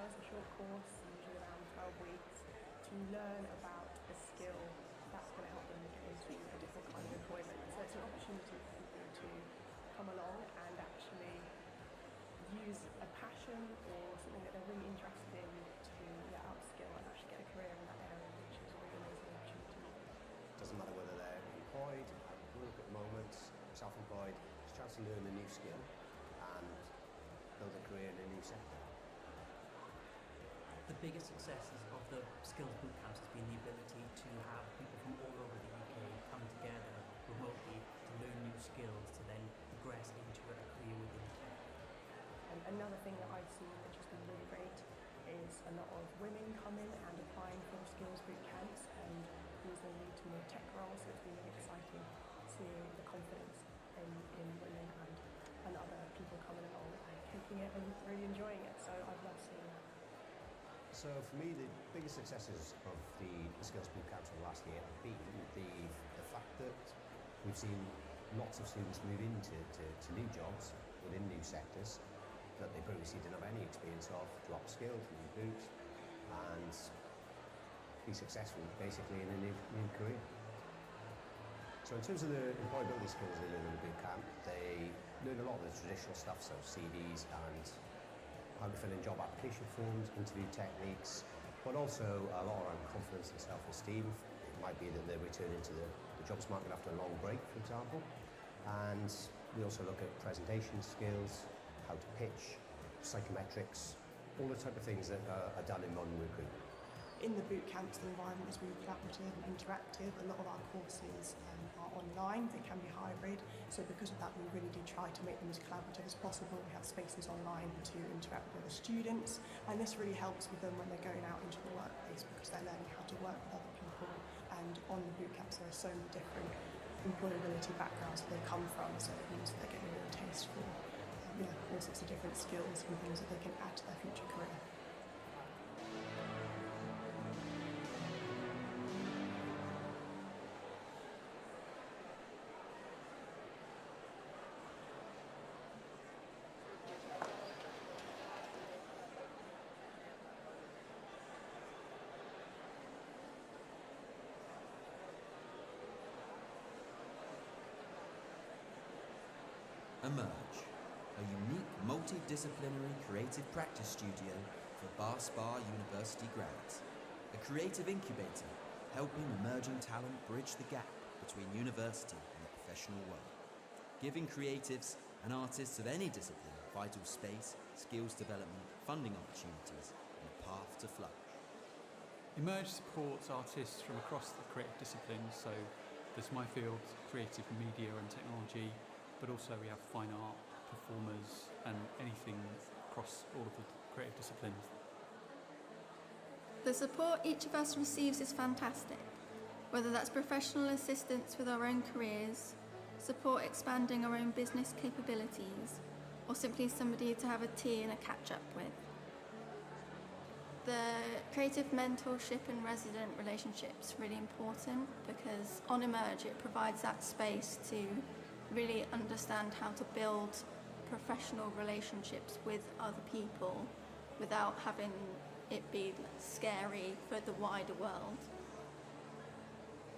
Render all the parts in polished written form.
hours, a short course, usually around 12 weeks, to learn about a skill that's going to help them get into a different kind of employment. So it's an opportunity for people to come along and actually use a passion or something that they're really interested in to upskill and actually get a career in that area, which is a really amazing opportunity. Doesn't matter whether they're employed, at work at the moment, self-employed, it's a chance to learn a new skill and build a career in a new sector. The biggest successes of the skills bootcamps has been the ability to have people from all over the UK come together remotely to learn new skills to then progress into a career within tech. And another thing that I've seen which has been really great is a lot of women coming and applying for skills bootcamps, and these will lead to more tech roles, so it's been really exciting seeing the confidence in women and other people coming along and taking it and really enjoying it, so I've loved seeing that. So for me, the biggest successes of the skills bootcamps of the last year have been the fact that we've seen lots of students move into new jobs within new sectors that they previously didn't have any experience of, drop skills, new boots, and be successful basically in a new career. So in terms of the employability skills they learn in the bootcamp, they learn a lot of the traditional stuff, so CVs and how to fill in job application forms, interview techniques, but also a lot around confidence and self-esteem. It might be that they're returning to the jobs market after a long break, for example. And we also look at presentation skills, how to pitch, psychometrics, all the type of things that are done in modern recruitment. In the boot camps, the environment is really collaborative and interactive. A lot of our courses are online, they can be hybrid, so because of that we really do try to make them as collaborative as possible. We have spaces online to interact with other students, and this really helps with them when they're going out into the workplace because they're learning how to work with other people. And on the boot camps there are so many different employability backgrounds that they come from, so it means that they're getting a real taste for all sorts of different skills and things that they can add to their future career. Emerge, a unique multidisciplinary creative practice studio for Bar Spa University grads. A creative incubator helping emerging talent bridge the gap between university and the professional world. Giving creatives and artists of any discipline vital space, skills development, funding opportunities, and a path to flourish. Emerge supports artists from across the creative disciplines, so there's my field, creative media and technology, but also we have fine art, performers, and anything across all of the creative disciplines. The support each of us receives is fantastic, whether that's professional assistance with our own careers, support expanding our own business capabilities, or simply somebody to have a tea and a catch-up with. The creative mentorship and resident relationship's really important because on Emerge it provides that space to really understand how to build professional relationships with other people without having it be scary for the wider world.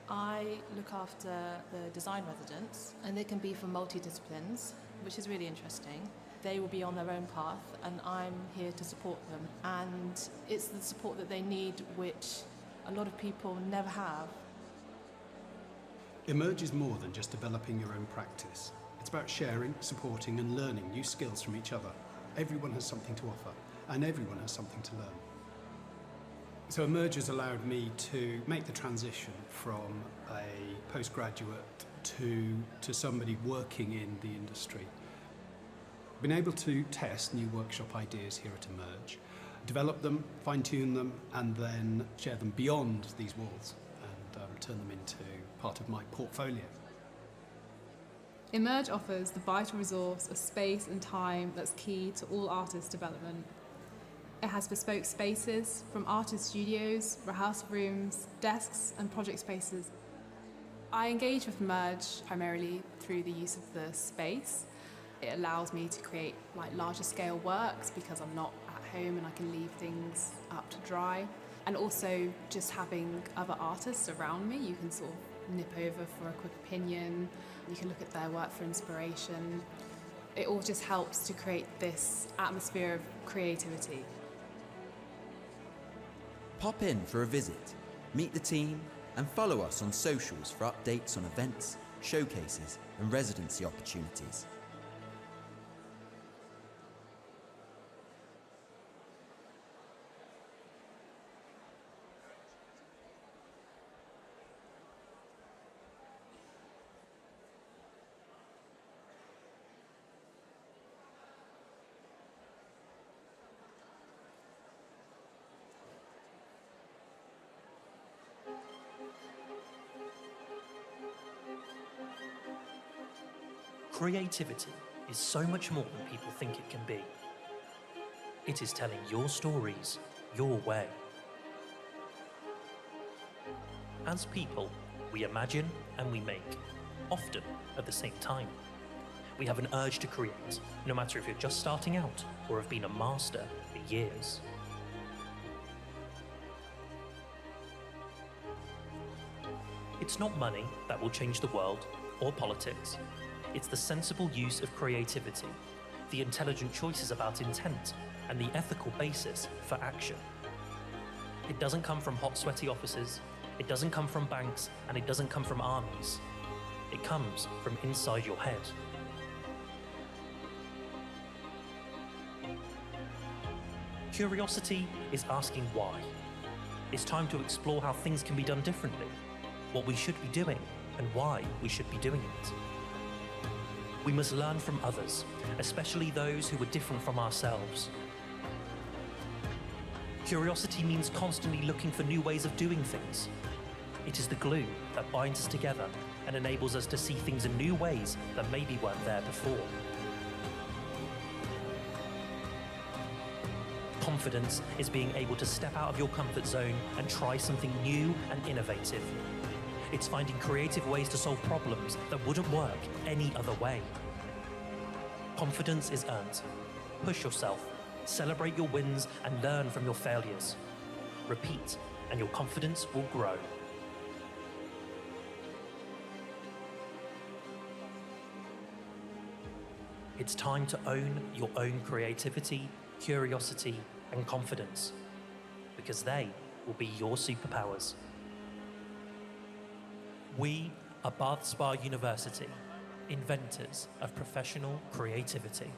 I look after the design residents, and they can be from multidisciplines, which is really interesting. They will be on their own path and I'm here to support them, and it's the support that they need which a lot of people never have. Emerge is more than just developing your own practice. It's about sharing, supporting and learning new skills from each other. Everyone has something to offer and everyone has something to learn. So Emerge has allowed me to make the transition from a postgraduate to somebody working in the industry. Been able to test new workshop ideas here at Emerge, develop them, fine-tune them and then share them beyond these walls and turn them into part of my portfolio. Emerge offers the vital resource of space and time that's key to all artist development. It has bespoke spaces from artist studios, rehearsal rooms, desks and project spaces. I engage with Emerge primarily through the use of the space. It allows me to create larger scale works because I'm not at home and I can leave things up to dry. And also just having other artists around me, you can sort of nip over for a quick opinion, you can look at their work for inspiration. It all just helps to create this atmosphere of creativity. Pop in for a visit, meet the team, and follow us on socials for updates on events, showcases, and residency opportunities. Creativity is so much more than people think it can be. It is telling your stories your way. As people, we imagine and we make, often at the same time. We have an urge to create, no matter if you're just starting out or have been a master for years. It's not money that will change the world or politics. It's the sensible use of creativity, the intelligent choices about intent, and the ethical basis for action. It doesn't come from hot, sweaty offices, it doesn't come from banks, and it doesn't come from armies. It comes from inside your head. Curiosity is asking why. It's time to explore how things can be done differently, what we should be doing, and why we should be doing it. We must learn from others, especially those who are different from ourselves. Curiosity means constantly looking for new ways of doing things. It is the glue that binds us together and enables us to see things in new ways that maybe weren't there before. Confidence is being able to step out of your comfort zone and try something new and innovative. It's finding creative ways to solve problems that wouldn't work any other way. Confidence is earned. Push yourself, celebrate your wins, and learn from your failures. Repeat, and your confidence will grow. It's time to own your own creativity, curiosity, and confidence, because they will be your superpowers. We are Bath Spa University, inventors of professional creativity.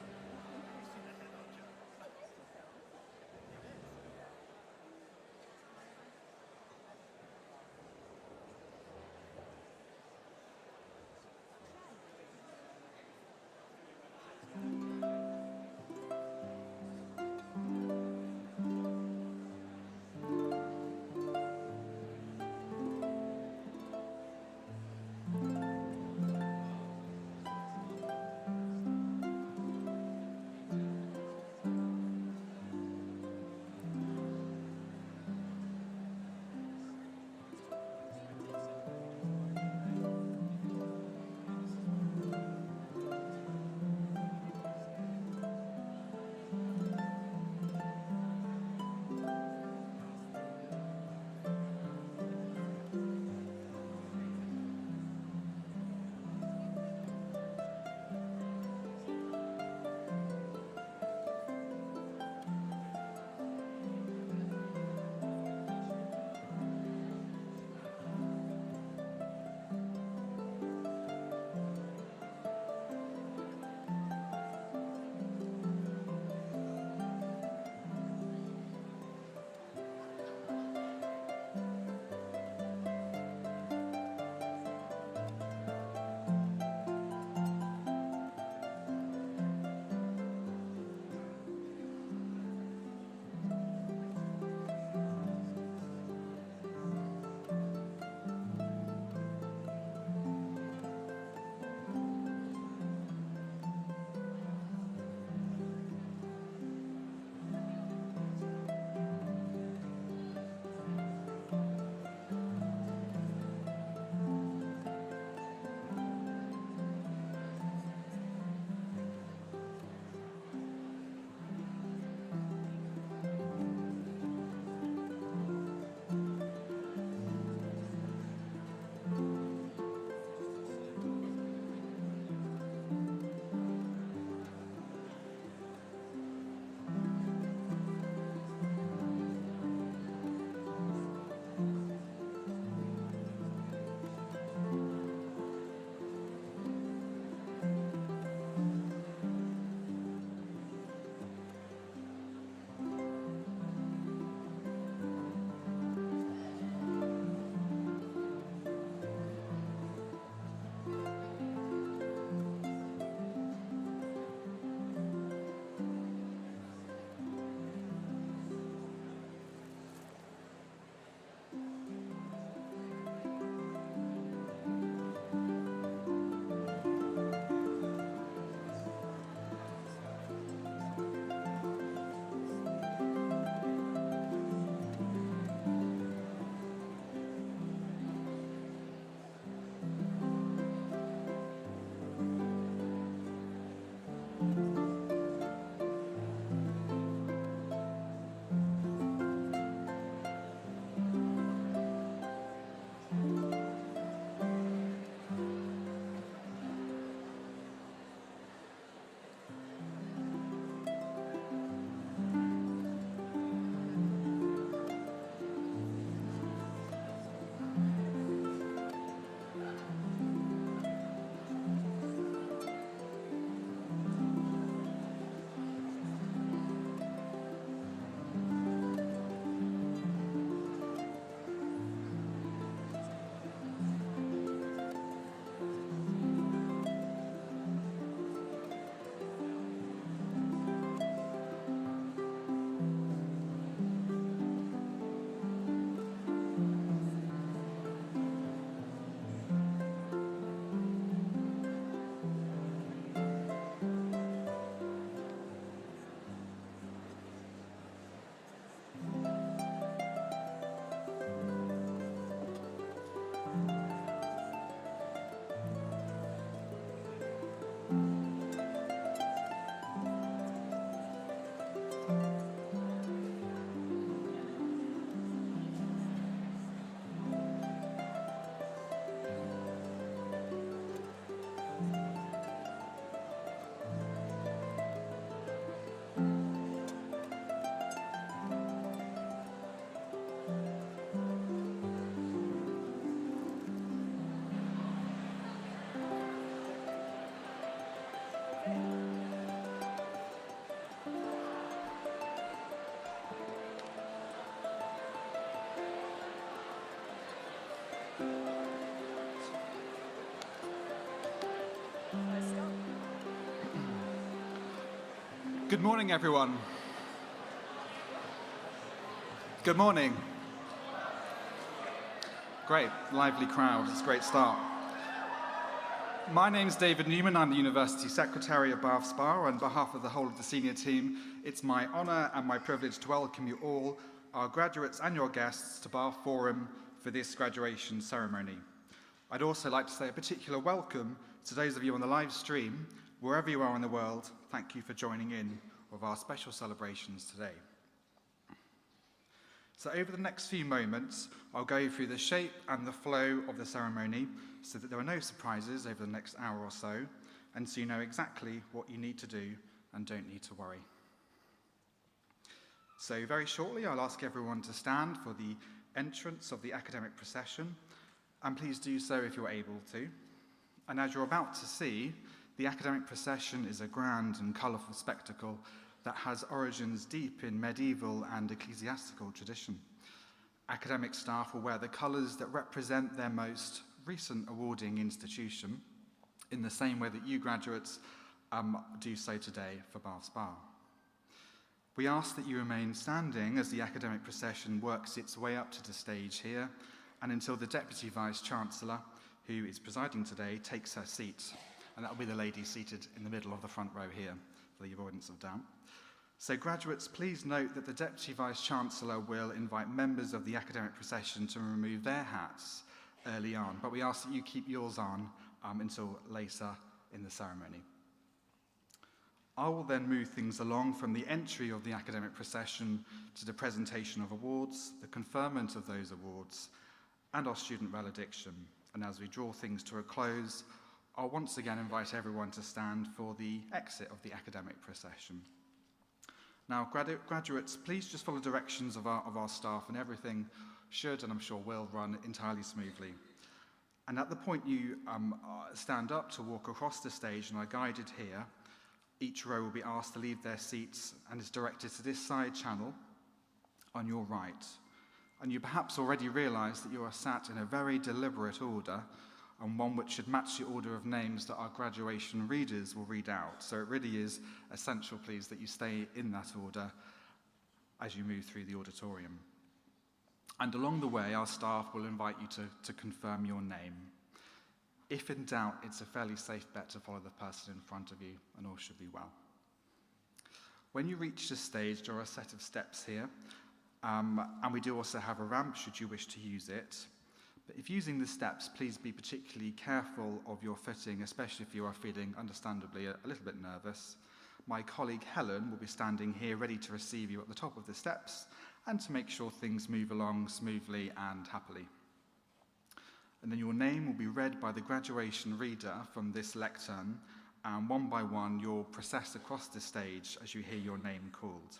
Good morning, everyone. Good morning. Great, lively crowd. It's a great start. My name's David Newman. I'm the University Secretary of Bath Spa. On behalf of the whole of the senior team, it's my honour and my privilege to welcome you all, our graduates and your guests, to Bath Forum for this graduation ceremony. I'd also like to say a particular welcome to those of you on the live stream. Wherever you are in the world, thank you for joining in with our special celebrations today. So over the next few moments, I'll go through the shape and the flow of the ceremony so that there are no surprises over the next hour or so, and so you know exactly what you need to do and don't need to worry. So very shortly, I'll ask everyone to stand for the entrance of the academic procession, and please do so if you're able to. And as you're about to see, the academic procession is a grand and colourful spectacle that has origins deep in medieval and ecclesiastical tradition. Academic staff will wear the colours that represent their most recent awarding institution, in the same way that you graduates do so today for Bath Spa. We ask that you remain standing as the academic procession works its way up to the stage here, and until the Deputy Vice-Chancellor, who is presiding today, takes her seat. And that will be the lady seated in the middle of the front row here, for the avoidance of doubt. So graduates, please note that the Deputy Vice-Chancellor will invite members of the academic procession to remove their hats early on, but we ask that you keep yours on until later in the ceremony. I will then move things along from the entry of the academic procession to the presentation of awards, the conferment of those awards, and our student valediction. And as we draw things to a close, I'll once again invite everyone to stand for the exit of the academic procession. Now, graduates, please just follow directions of our staff, and everything should, and I'm sure will, run entirely smoothly. And at the point you stand up to walk across the stage and are guided here, each row will be asked to leave their seats and is directed to this side channel on your right. And you perhaps already realise that you are sat in a very deliberate order, and one which should match the order of names that our graduation readers will read out. So it really is essential, please, that you stay in that order as you move through the auditorium. And along the way, our staff will invite you to confirm your name. If in doubt, it's a fairly safe bet to follow the person in front of you, and all should be well. When you reach the stage, there are a set of steps here, and we do also have a ramp should you wish to use it. But if using the steps, please be particularly careful of your footing, especially if you are feeling, understandably, a little bit nervous. My colleague Helen will be standing here ready to receive you at the top of the steps and to make sure things move along smoothly and happily. And then your name will be read by the graduation reader from this lectern, and one by one you'll process across the stage as you hear your name called.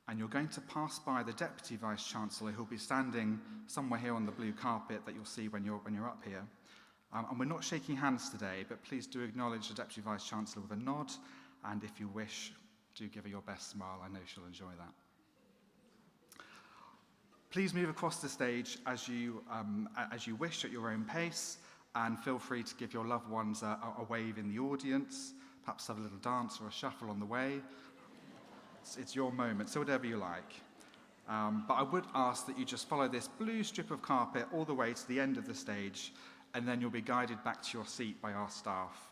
And you're going to pass by the Deputy Vice-Chancellor, who'll be standing somewhere here on the blue carpet that you'll see when you're up here. And we're not shaking hands today, but please do acknowledge the Deputy Vice-Chancellor with a nod, and if you wish, do give her your best smile. I know she'll enjoy that. Please move across the stage as you wish at your own pace, and feel free to give your loved ones a wave in the audience, perhaps have a little dance or a shuffle on the way. It's your moment, so whatever you like. But I would ask that you just follow this blue strip of carpet all the way to the end of the stage, and then you'll be guided back to your seat by our staff.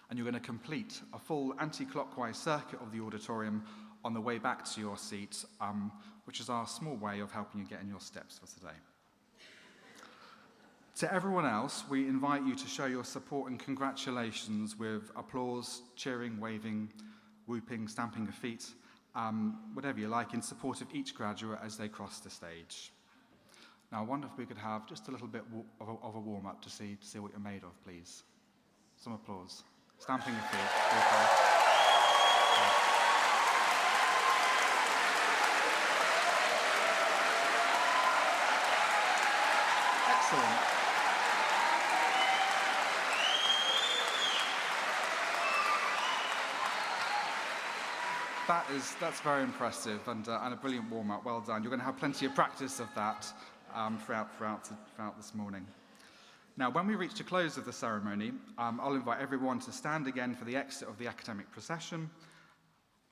And you're going to complete a full anti-clockwise circuit of the auditorium on the way back to your seat, which is our small way of helping you get in your steps for today. To everyone else, we invite you to show your support and congratulations with applause, cheering, waving, whooping, stamping of feet, whatever you like, in support of each graduate as they cross the stage. Now, I wonder if we could have just a little bit of a warm-up to see what you're made of, please. Some applause. Stamping of feet. Excellent. That's very impressive and a brilliant warm-up. Well done. You're going to have plenty of practice of that throughout this morning. Now, when we reach the close of the ceremony, I'll invite everyone to stand again for the exit of the academic procession.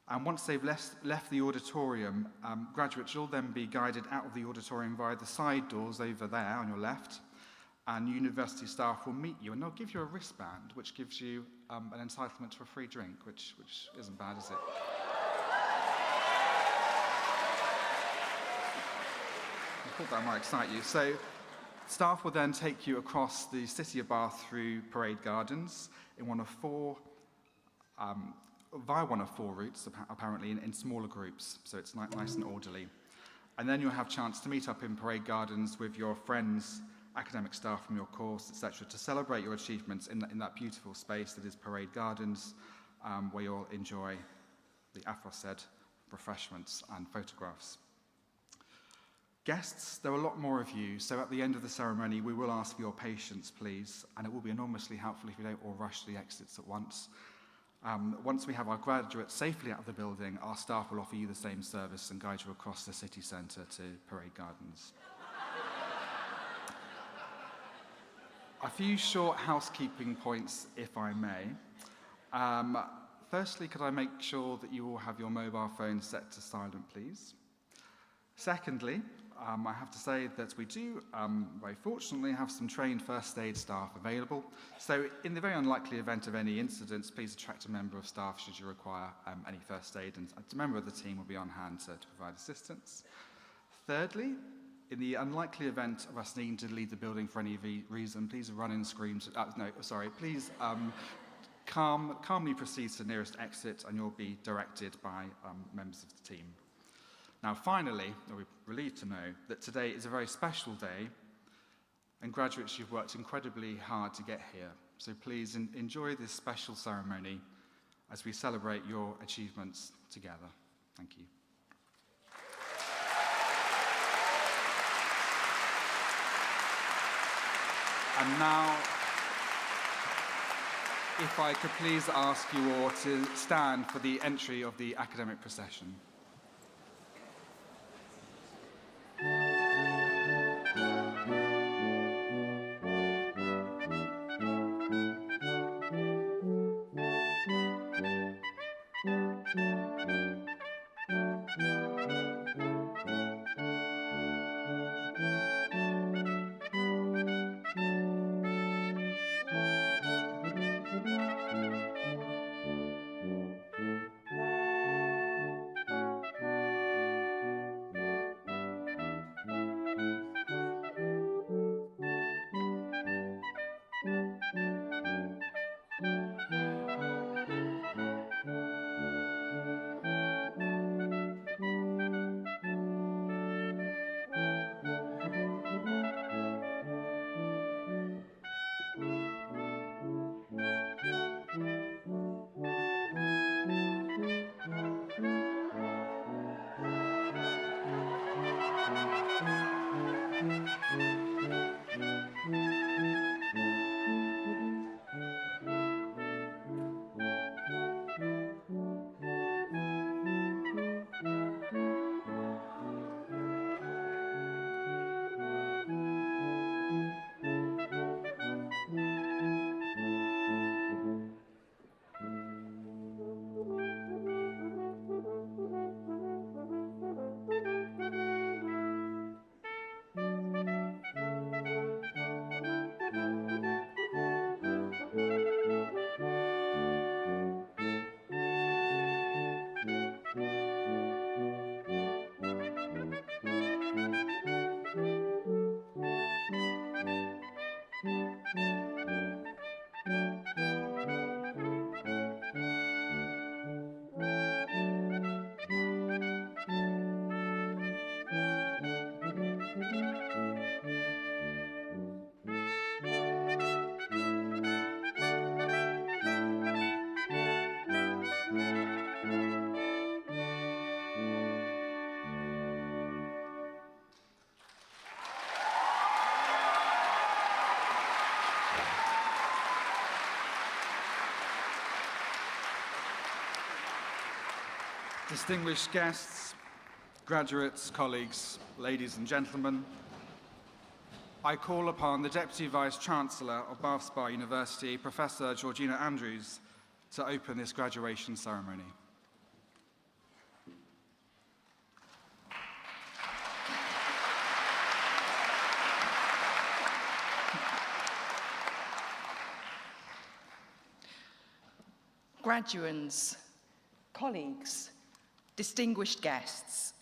And once they've left the auditorium, graduates will then be guided out of the auditorium via the side doors over there on your left, and university staff will meet you, and they'll give you a wristband, which gives you an entitlement to a free drink, which isn't bad, is it? I thought that might excite you. So, staff will then take you across the city of Bath through Parade Gardens in via one of four routes, apparently, in smaller groups, so it's nice and orderly. And then you'll have a chance to meet up in Parade Gardens with your friends, academic staff from your course, etc., to celebrate your achievements in that beautiful space that is Parade Gardens, where you'll enjoy the aforesaid refreshments and photographs. Guests, there are a lot more of you, so at the end of the ceremony, we will ask for your patience, please, and it will be enormously helpful if you don't all rush to the exits at once. Once we have our graduates safely out of the building, our staff will offer you the same service and guide you across the city centre to Parade Gardens. A few short housekeeping points, if I may. Firstly, could I make sure that you all have your mobile phones set to silent, please? Secondly, I have to say that we do, very fortunately, have some trained first aid staff available. So in the very unlikely event of any incidents, please attract a member of staff should you require any first aid, and a member of the team will be on hand to provide assistance. Thirdly, in the unlikely event of us needing to leave the building for any reason, please run and scream. Please calmly proceed to the nearest exit, and you'll be directed by members of the team. Now, finally, we're relieved to know that today is a very special day, and graduates, you've worked incredibly hard to get here. So please enjoy this special ceremony as we celebrate your achievements together. Thank you. And now, if I could please ask you all to stand for the entry of the academic procession. Distinguished guests, graduates, colleagues, ladies and gentlemen, I call upon the Deputy Vice-Chancellor of Bath Spa University, Professor Georgina Andrews, to open this graduation ceremony. graduands, colleagues, distinguished guests,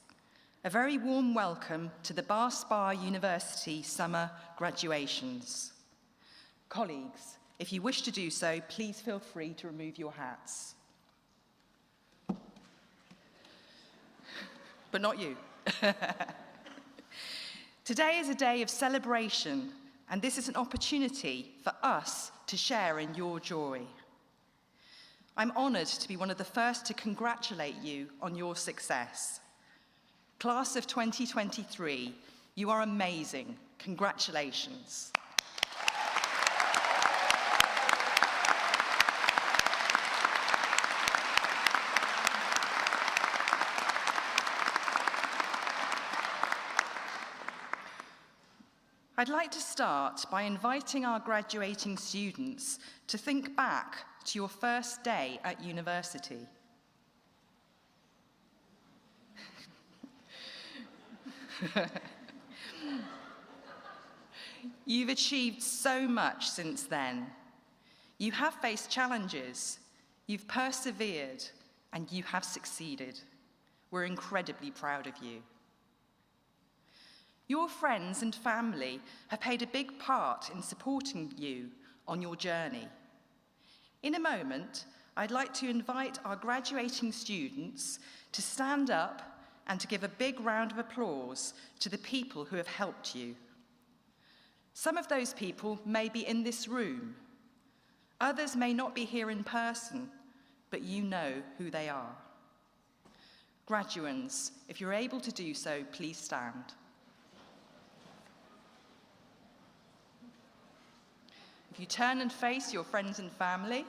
a very warm welcome to the Bar Spa University summer graduations. Colleagues, if you wish to do so, please feel free to remove your hats. But not you. Today is a day of celebration, and this is an opportunity for us to share in your joy. I'm honoured to be one of the first to congratulate you on your success. Class of 2023, you are amazing. Congratulations. I'd like to start by inviting our graduating students to think back to your first day at university. You've achieved so much since then. You have faced challenges, you've persevered, and you have succeeded. We're incredibly proud of you. Your friends and family have played a big part in supporting you on your journey. In a moment, I'd like to invite our graduating students to stand up and to give a big round of applause to the people who have helped you. Some of those people may be in this room. Others may not be here in person, but you know who they are. Graduands, if you're able to do so, please stand. If you turn and face your friends and family.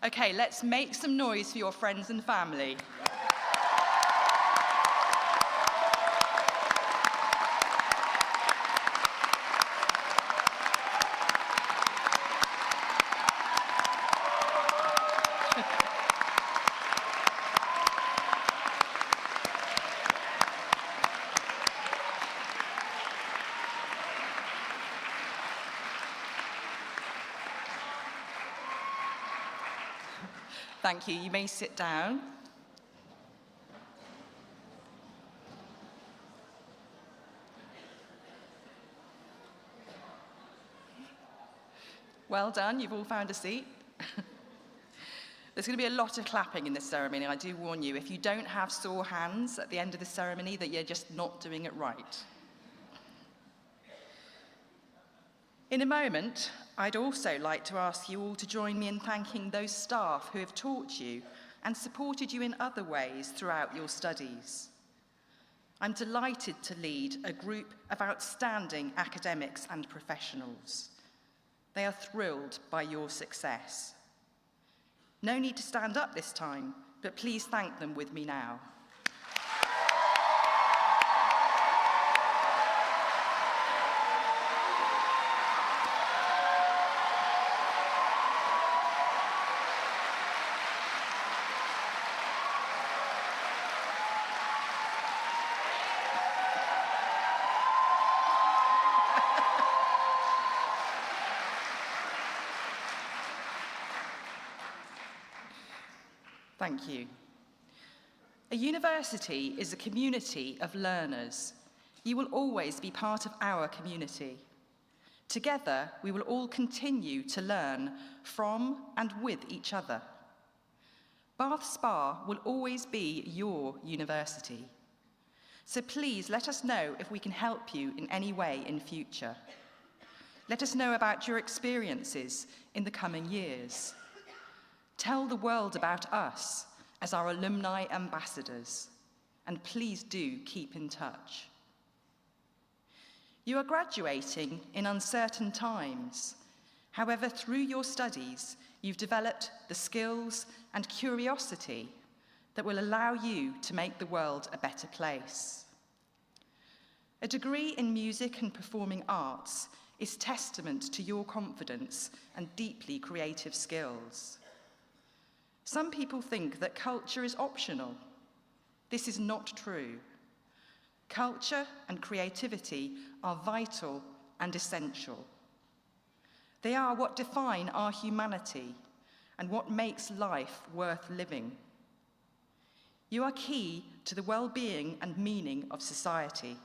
Okay, let's make some noise for your friends and family. Thank you. You may sit down. Well done. You've all found a seat. There's going to be a lot of clapping in this ceremony. I do warn you, if you don't have sore hands at the end of the ceremony, that you're just not doing it right. In a moment, I'd also like to ask you all to join me in thanking those staff who have taught you and supported you in other ways throughout your studies. I'm delighted to lead a group of outstanding academics and professionals. They are thrilled by your success. No need to stand up this time, but please thank them with me now. Thank you. A university is a community of learners. You will always be part of our community. Together, we will all continue to learn from and with each other. Bath Spa will always be your university. So please let us know if we can help you in any way in future. Let us know about your experiences in the coming years. Tell the world about us as our alumni ambassadors, and please do keep in touch. You are graduating in uncertain times. However, through your studies, you've developed the skills and curiosity that will allow you to make the world a better place. A degree in music and performing arts is testament to your confidence and deeply creative skills. Some people think that culture is optional. This is not true. Culture and creativity are vital and essential. They are what define our humanity and what makes life worth living. You are key to the well-being and meaning of society.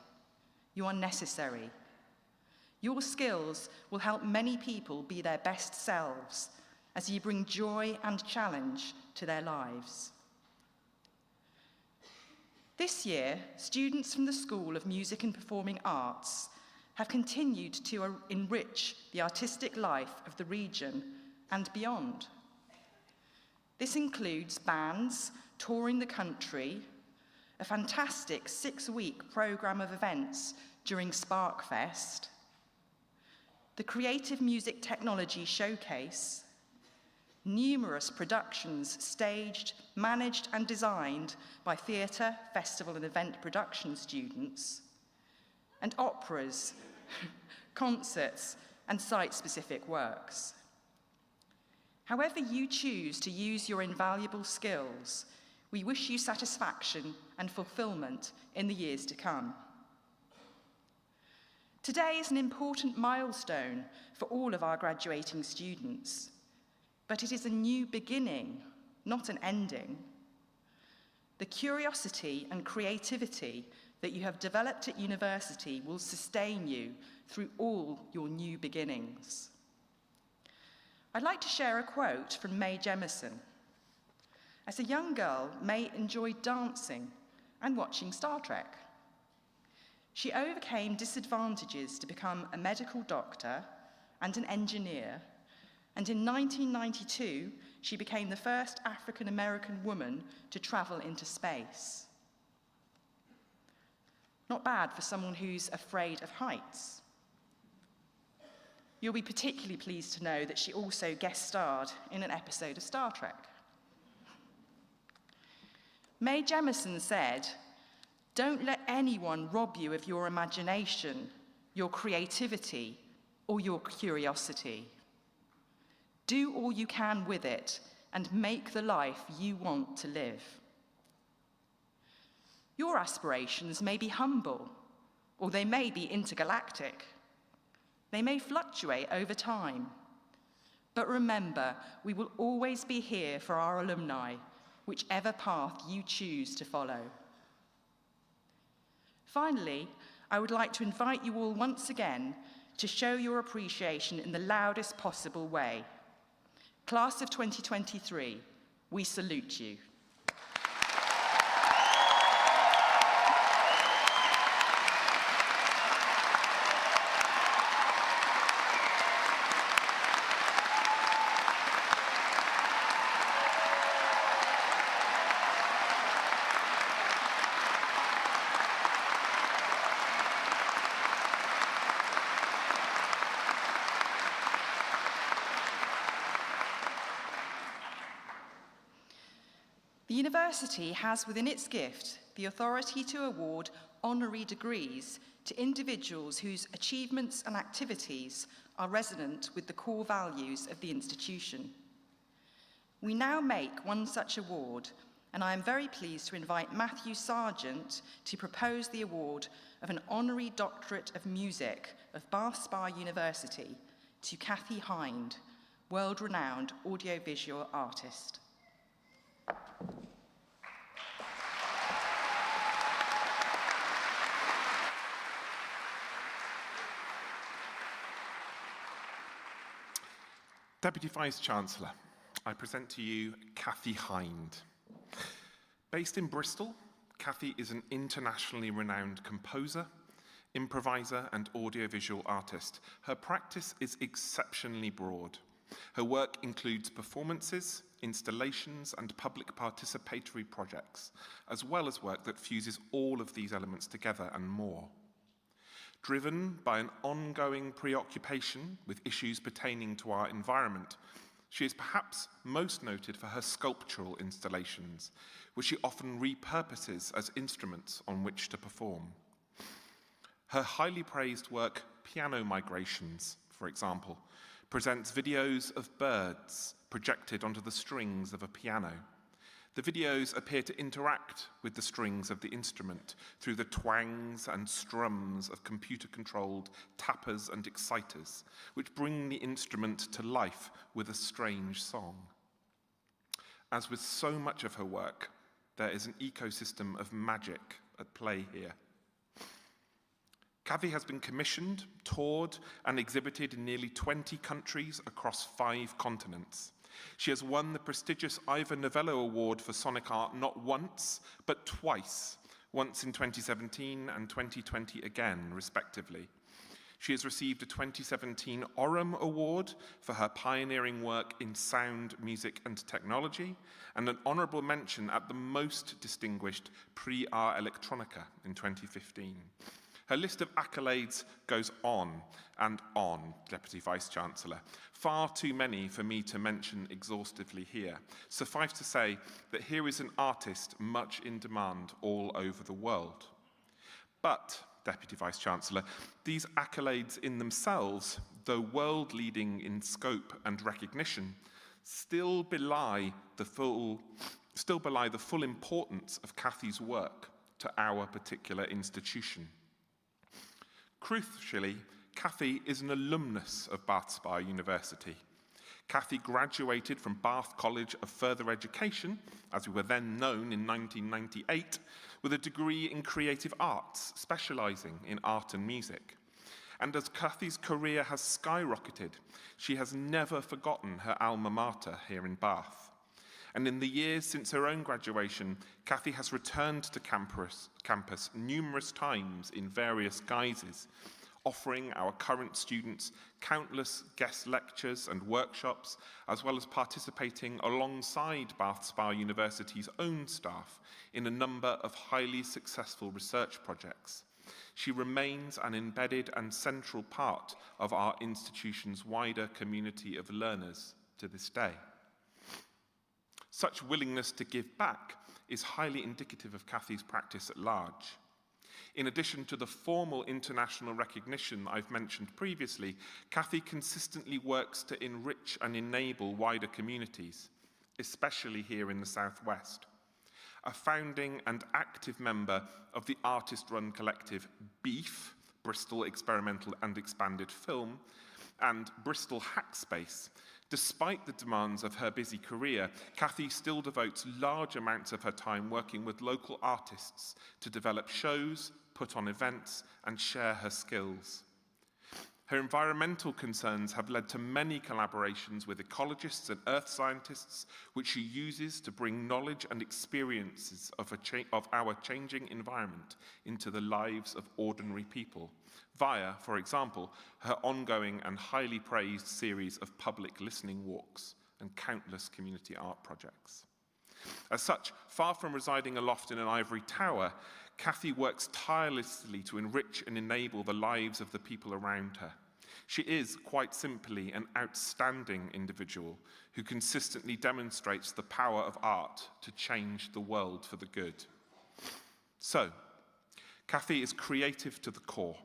You are necessary. Your skills will help many people be their best selves as you bring joy and challenge to their lives. This year, students from the School of Music and Performing Arts have continued to enrich the artistic life of the region and beyond. This includes bands touring the country, a fantastic 6-week programme of events during Sparkfest, the Creative Music Technology Showcase, numerous productions staged, managed and designed by theatre, festival and event production students, and operas, concerts and site-specific works. However you choose to use your invaluable skills, we wish you satisfaction and fulfilment in the years to come. Today is an important milestone for all of our graduating students, but it is a new beginning, not an ending. The curiosity and creativity that you have developed at university will sustain you through all your new beginnings. I'd like to share a quote from Mae Jemison. As a young girl, Mae enjoyed dancing and watching Star Trek. She overcame disadvantages to become a medical doctor and an engineer, and in 1992, she became the first African-American woman to travel into space. Not bad for someone who's afraid of heights. You'll be particularly pleased to know that she also guest starred in an episode of Star Trek. Mae Jemison said, "Don't let anyone rob you of your imagination, your creativity, or your curiosity. Do all you can with it and make the life you want to live." Your aspirations may be humble, or they may be intergalactic. They may fluctuate over time. But remember, we will always be here for our alumni, whichever path you choose to follow. Finally, I would like to invite you all once again to show your appreciation in the loudest possible way. Class of 2023, we salute you. The university has within its gift the authority to award honorary degrees to individuals whose achievements and activities are resonant with the core values of the institution. We now make one such award, and I am very pleased to invite Matthew Sargent to propose the award of an Honorary Doctorate of Music of Bath Spa University to Kathy Hind, world-renowned audiovisual artist. Deputy Vice-Chancellor, I present to you Kathy Hind. Based in Bristol, Kathy is an internationally renowned composer, improviser and audiovisual artist. Her practice is exceptionally broad. Her work includes performances, installations and public participatory projects, as well as work that fuses all of these elements together and more. Driven by an ongoing preoccupation with issues pertaining to our environment, she is perhaps most noted for her sculptural installations, which she often repurposes as instruments on which to perform. Her highly praised work, Piano Migrations, for example, presents videos of birds projected onto the strings of a piano. The videos appear to interact with the strings of the instrument through the twangs and strums of computer-controlled tappers and exciters, which bring the instrument to life with a strange song. As with so much of her work, there is an ecosystem of magic at play here. Kathy has been commissioned, toured, and exhibited in nearly 20 countries across 5 continents. She has won the prestigious Ivor Novello Award for Sonic Art not once, but twice, once in 2017 and 2020 again, respectively. She has received a 2017 Orem Award for her pioneering work in sound, music, and technology, and an honourable mention at the most distinguished Prix Art Electronica in 2015. Her list of accolades goes on and on, Deputy Vice-Chancellor. Far too many for me to mention exhaustively here. Suffice to say that here is an artist much in demand all over the world. But, Deputy Vice-Chancellor, these accolades in themselves, though world-leading in scope and recognition, still belie the full importance of Kathy's work to our particular institution. Crucially, Kathy is an alumnus of Bath Spa University. Kathy graduated from Bath College of Further Education, as we were then known, in 1998, with a degree in creative arts, specialising in art and music. And as Kathy's career has skyrocketed, she has never forgotten her alma mater here in Bath. And in the years since her own graduation, Kathy has returned to campus numerous times in various guises, offering our current students countless guest lectures and workshops, as well as participating alongside Bath Spa University's own staff in a number of highly successful research projects. She remains an embedded and central part of our institution's wider community of learners to this day. Such willingness to give back is highly indicative of Kathy's practice at large. In addition to the formal international recognition I've mentioned previously, Kathy consistently works to enrich and enable wider communities, especially here in the Southwest. A founding and active member of the artist-run collective BEEF, Bristol Experimental and Expanded Film, and Bristol Hackspace. Despite the demands of her busy career, Kathy still devotes large amounts of her time working with local artists to develop shows, put on events, and share her skills. Her environmental concerns have led to many collaborations with ecologists and earth scientists, which she uses to bring knowledge and experiences of our changing environment into the lives of ordinary people, via, for example, her ongoing and highly praised series of public listening walks and countless community art projects. As such, far from residing aloft in an ivory tower, Kathy works tirelessly to enrich and enable the lives of the people around her. She is, quite simply, an outstanding individual who consistently demonstrates the power of art to change the world for the good. So, Kathy is creative to the core.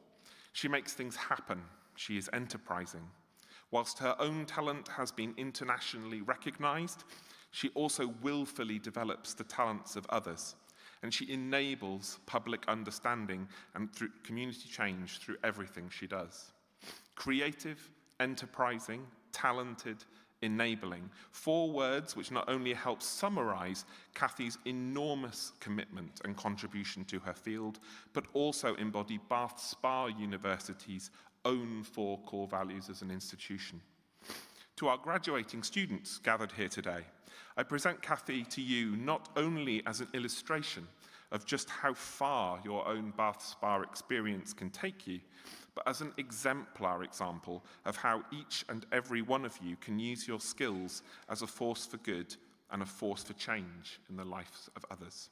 She makes things happen. She is enterprising. Whilst her own talent has been internationally recognized, she also willfully develops the talents of others, and she enables public understanding and through community change through everything she does. Creative, enterprising, talented, enabling. 4 words which not only help summarize Kathy's enormous commitment and contribution to her field, but also embody Bath Spa University's own 4 core values as an institution. To our graduating students gathered here today, I present Kathy to you not only as an illustration of just how far your own Bath Spa experience can take you, but as an exemplar example of how each and every one of you can use your skills as a force for good and a force for change in the lives of others.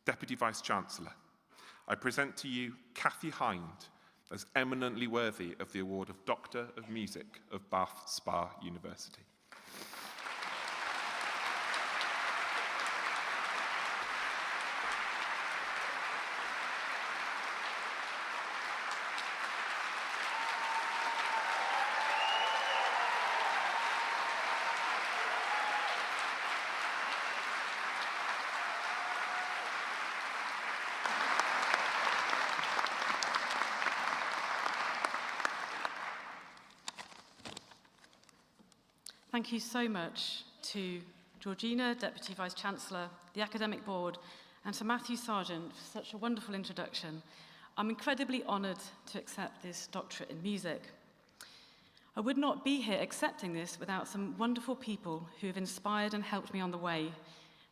Deputy Vice-Chancellor, I present to you Kathy Hind as eminently worthy of the award of Doctor of Music of Bath Spa University. Thank you so much to Georgina, Deputy Vice-Chancellor, the Academic Board, and to Matthew Sargent for such a wonderful introduction. I'm incredibly honoured to accept this doctorate in music. I would not be here accepting this without some wonderful people who have inspired and helped me on the way.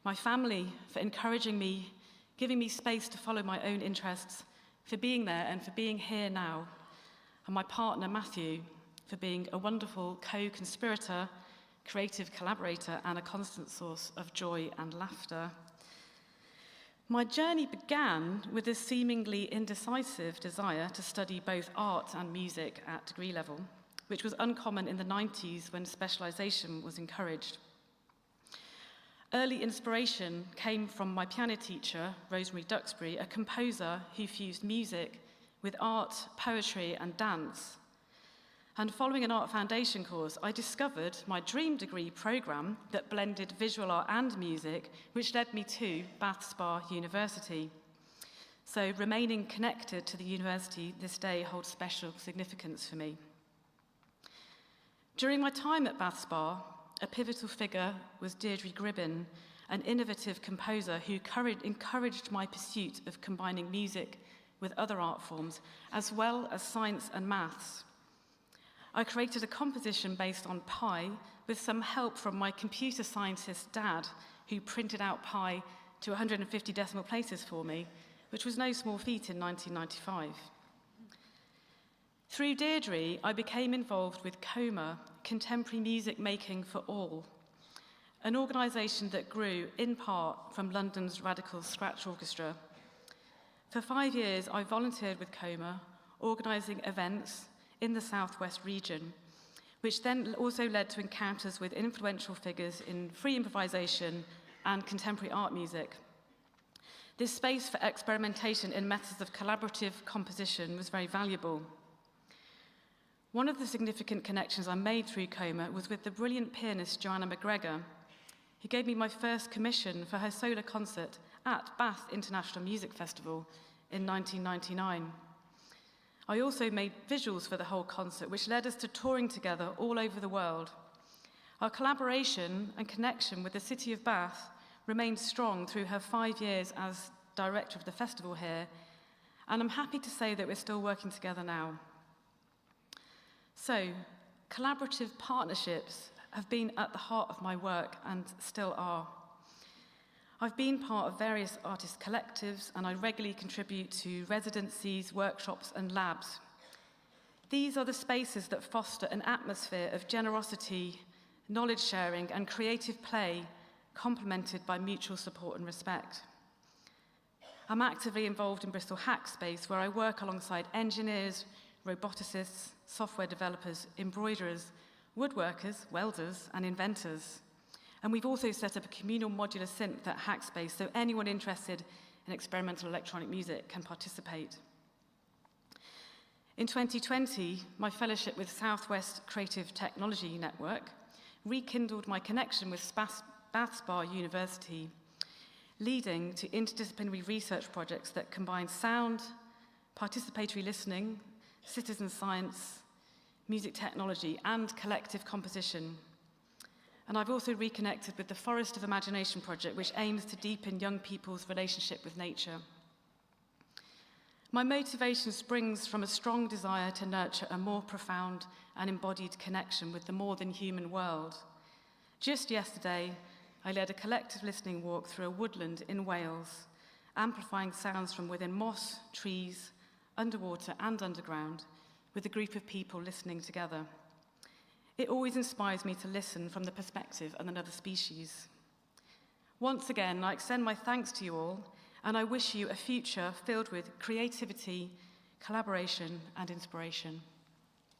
My family for encouraging me, giving me space to follow my own interests, for being there and for being here now. And my partner, Matthew, for being a wonderful co-conspirator, creative collaborator, and a constant source of joy and laughter. My journey began with a seemingly indecisive desire to study both art and music at degree level, which was uncommon in the 90s when specialisation was encouraged. Early inspiration came from my piano teacher, Rosemary Duxbury, a composer who fused music with art, poetry, and dance. And following an art foundation course, I discovered my dream degree programme that blended visual art and music, which led me to Bath Spa University. So remaining connected to the university this day holds special significance for me. During my time at Bath Spa, a pivotal figure was Deirdre Gribbin, an innovative composer who encouraged my pursuit of combining music with other art forms, as well as science and maths. I created a composition based on pi with some help from my computer scientist dad, who printed out pi to 150 decimal places for me, which was no small feat in 1995. Through Deirdre, I became involved with COMA, Contemporary Music Making for All, an organisation that grew in part from London's Radical Scratch Orchestra. For 5 years, I volunteered with COMA, organising events in the Southwest region, which then also led to encounters with influential figures in free improvisation and contemporary art music. This space for experimentation in methods of collaborative composition was very valuable. One of the significant connections I made through COMA was with the brilliant pianist Joanna McGregor, who gave me my first commission for her solo concert at Bath International Music Festival in 1999. I also made visuals for the whole concert, which led us to touring together all over the world. Our collaboration and connection with the city of Bath remained strong through her 5 years as director of the festival here, and I'm happy to say that we're still working together now. So, collaborative partnerships have been at the heart of my work and still are. I've been part of various artist collectives, and I regularly contribute to residencies, workshops, and labs. These are the spaces that foster an atmosphere of generosity, knowledge sharing, and creative play, complemented by mutual support and respect. I'm actively involved in Bristol Hackspace, where I work alongside engineers, roboticists, software developers, embroiderers, woodworkers, welders, and inventors. And we've also set up a communal modular synth at Hackspace, so anyone interested in experimental electronic music can participate. In 2020, my fellowship with Southwest Creative Technology Network rekindled my connection with Bath Spa University, leading to interdisciplinary research projects that combine sound, participatory listening, citizen science, music technology, and collective composition. And I've also reconnected with the Forest of Imagination project, which aims to deepen young people's relationship with nature. My motivation springs from a strong desire to nurture a more profound and embodied connection with the more than human world. Just yesterday, I led a collective listening walk through a woodland in Wales, amplifying sounds from within moss, trees, underwater and underground, with a group of people listening together. It always inspires me to listen from the perspective of another species. Once again, I extend my thanks to you all, and I wish you a future filled with creativity, collaboration, and inspiration.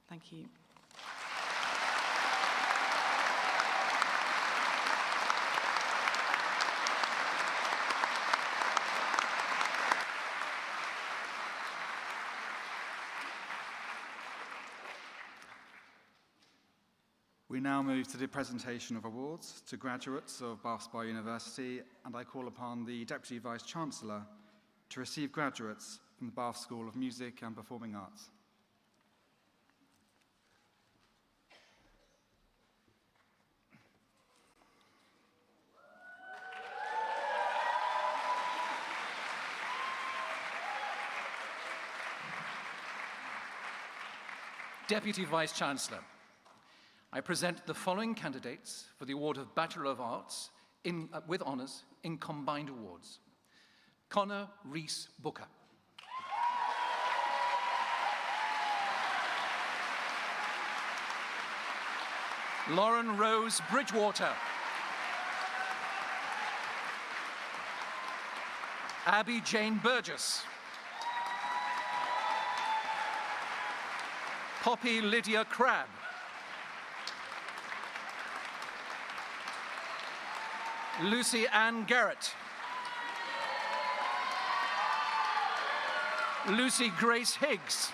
Thank you. We now move to the presentation of awards to graduates of Bath Spa University, and I call upon the Deputy Vice-Chancellor to receive graduates from the Bath School of Music and Performing Arts. Deputy Vice-Chancellor, I present the following candidates for the award of Bachelor of Arts with honours in combined awards. Connor Rees Booker. Lauren Rose Bridgewater. Abby Jane Burgess. Poppy Lydia Crabb. Lucy Ann Garrett. Lucy Grace Higgs.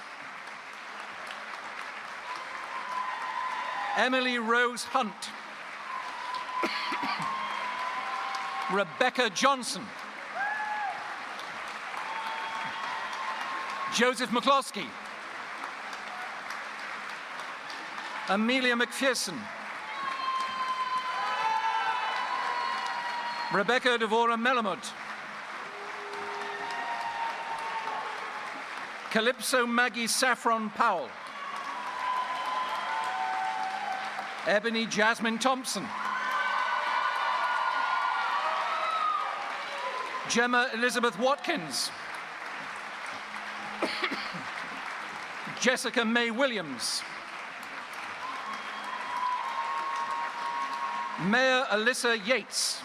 Emily Rose Hunt. Rebecca Johnson. Joseph McCloskey. Amelia McPherson. Rebecca Devora Melamud. Calypso Maggie Saffron Powell. Ebony Jasmine Thompson. Gemma Elizabeth Watkins. Jessica May Williams. Mayor Alyssa Yates.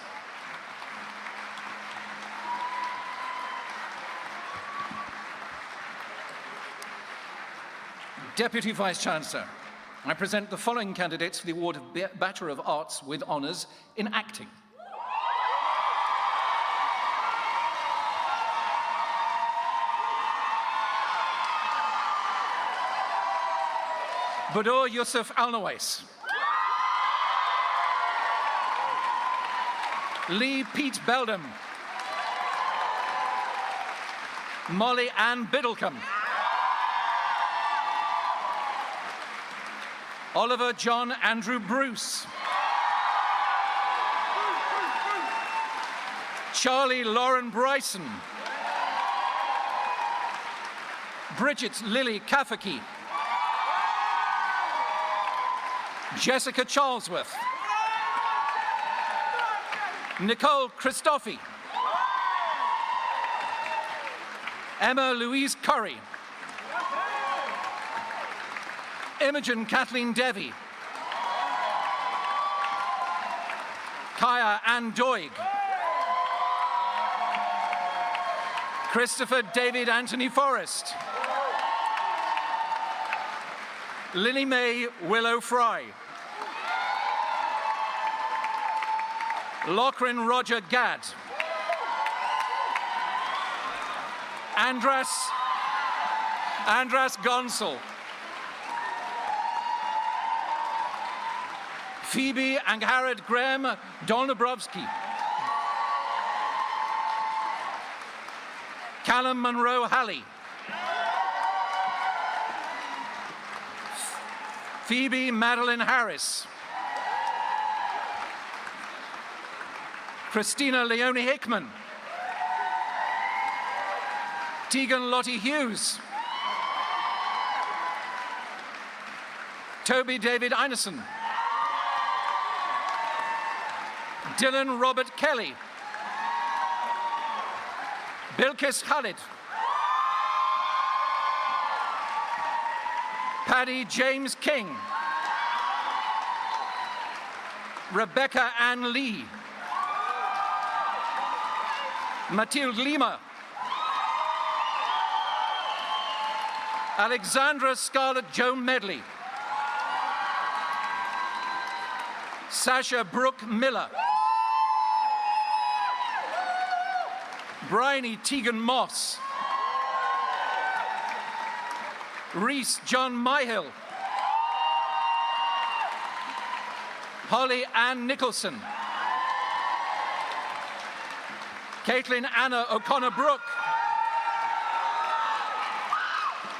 Deputy Vice-Chancellor, I present the following candidates for the award of Bachelor of Arts with honours in acting. Budur Yusuf Alnawais. Lee Pete Beldam. Molly Ann Biddlecombe. Oliver John Andrew Bruce. Charlie Lauren Bryson. Bridget Lily Kafaki. Jessica Charlesworth. Nicole Christophe. Emma Louise Curry. Imogen Kathleen Devi. Kaya Ann Doig. Christopher David Anthony Forrest. Lily Mae Willow Fry. Lochran Roger Gadd. Andras Gonsal. Phoebe Angharad Graham Dolnabrowski. Callum Monroe Halley. Phoebe Madeline Harris. Christina Leonie Hickman. Tegan Lottie Hughes. Toby David Einerson. Dylan Robert Kelly. Bilkis Khalid. Paddy James King. Rebecca Ann Lee. Mathilde Lima. Alexandra Scarlett Joan Medley. Sasha Brooke Miller. Bryony Tegan Moss. Reese John Myhill. Holly Ann Nicholson. Caitlin Anna O'Connor Brooke.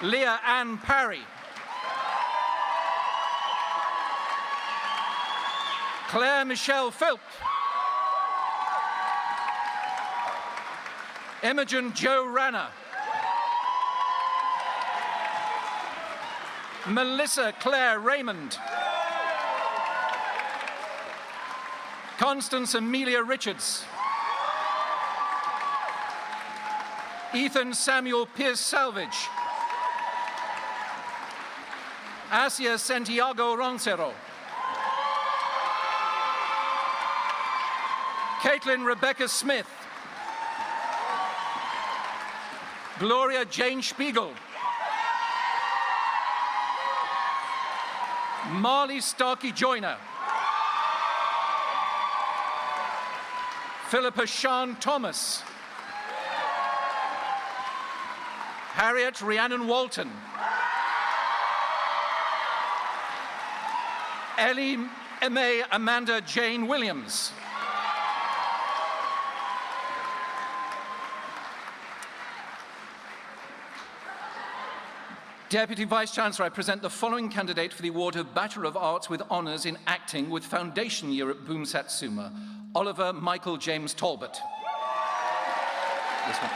Leah Ann Parry. Claire Michelle Philp. Imogen Jo Ranner. Melissa Claire Raymond. Constance Amelia Richards. Ethan Samuel Pierce Salvage. Asia Santiago Roncero. Caitlin Rebecca Smith. Gloria Jane Spiegel. Marley Starkey Joyner. Philippa Sean Thomas. Harriet Rhiannon Walton. Ellie May Amanda Jane Williams. Deputy Vice-Chancellor, I present the following candidate for the award of Bachelor of Arts with Honours in Acting with Foundation Year at Boom Satsuma, Oliver Michael James Talbot. This one.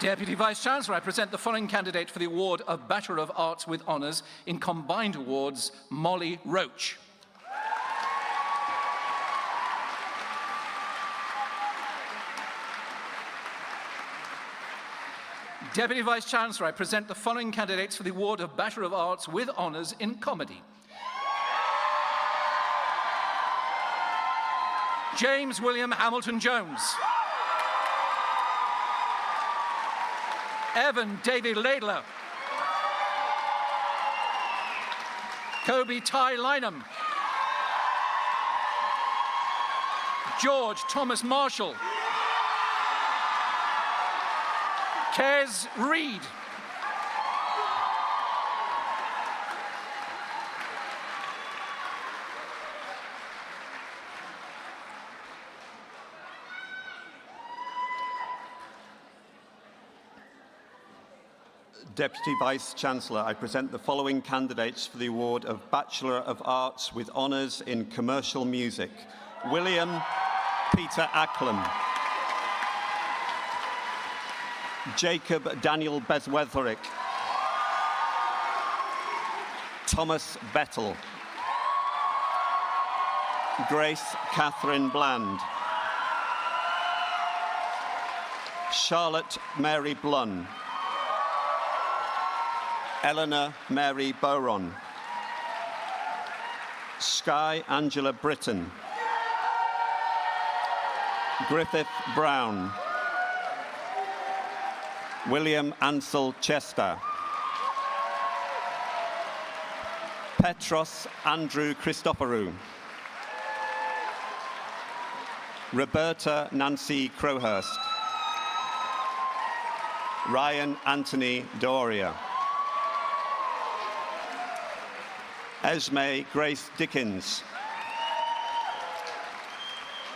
Deputy Vice-Chancellor, I present the following candidate for the award of Bachelor of Arts with Honours in Combined Awards, Molly Roach. Deputy Vice-Chancellor, I present the following candidates for the award of Bachelor of Arts with Honours in Comedy. James William Hamilton Jones. Evan David Laidler. Kobe Ty Lynham. George Thomas Marshall. Kez Reed. Deputy Vice-Chancellor, I present the following candidates for the award of Bachelor of Arts with Honours in Commercial Music. William Peter Acklam. Jacob Daniel Beswetherick. Thomas Bettel. Grace Catherine Bland. Charlotte Mary Blunn. Eleanor Mary Boron. Sky Angela Britton. Griffith Brown. William Ansel Chester. Petros Andrew Christoforou. Roberta Nancy Crowhurst. Ryan Anthony Doria. Esme Grace Dickens.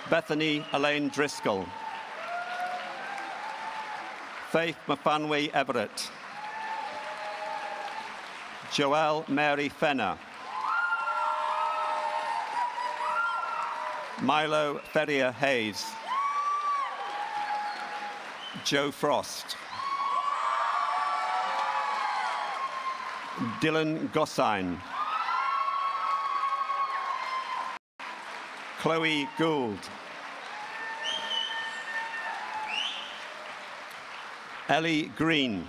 Bethany Elaine Driscoll. Faith Mafanwe Everett. Joelle Mary Fenner. Milo Ferrier Hayes. Joe Frost. Dylan Gossine. Chloe Gould. Ellie Green.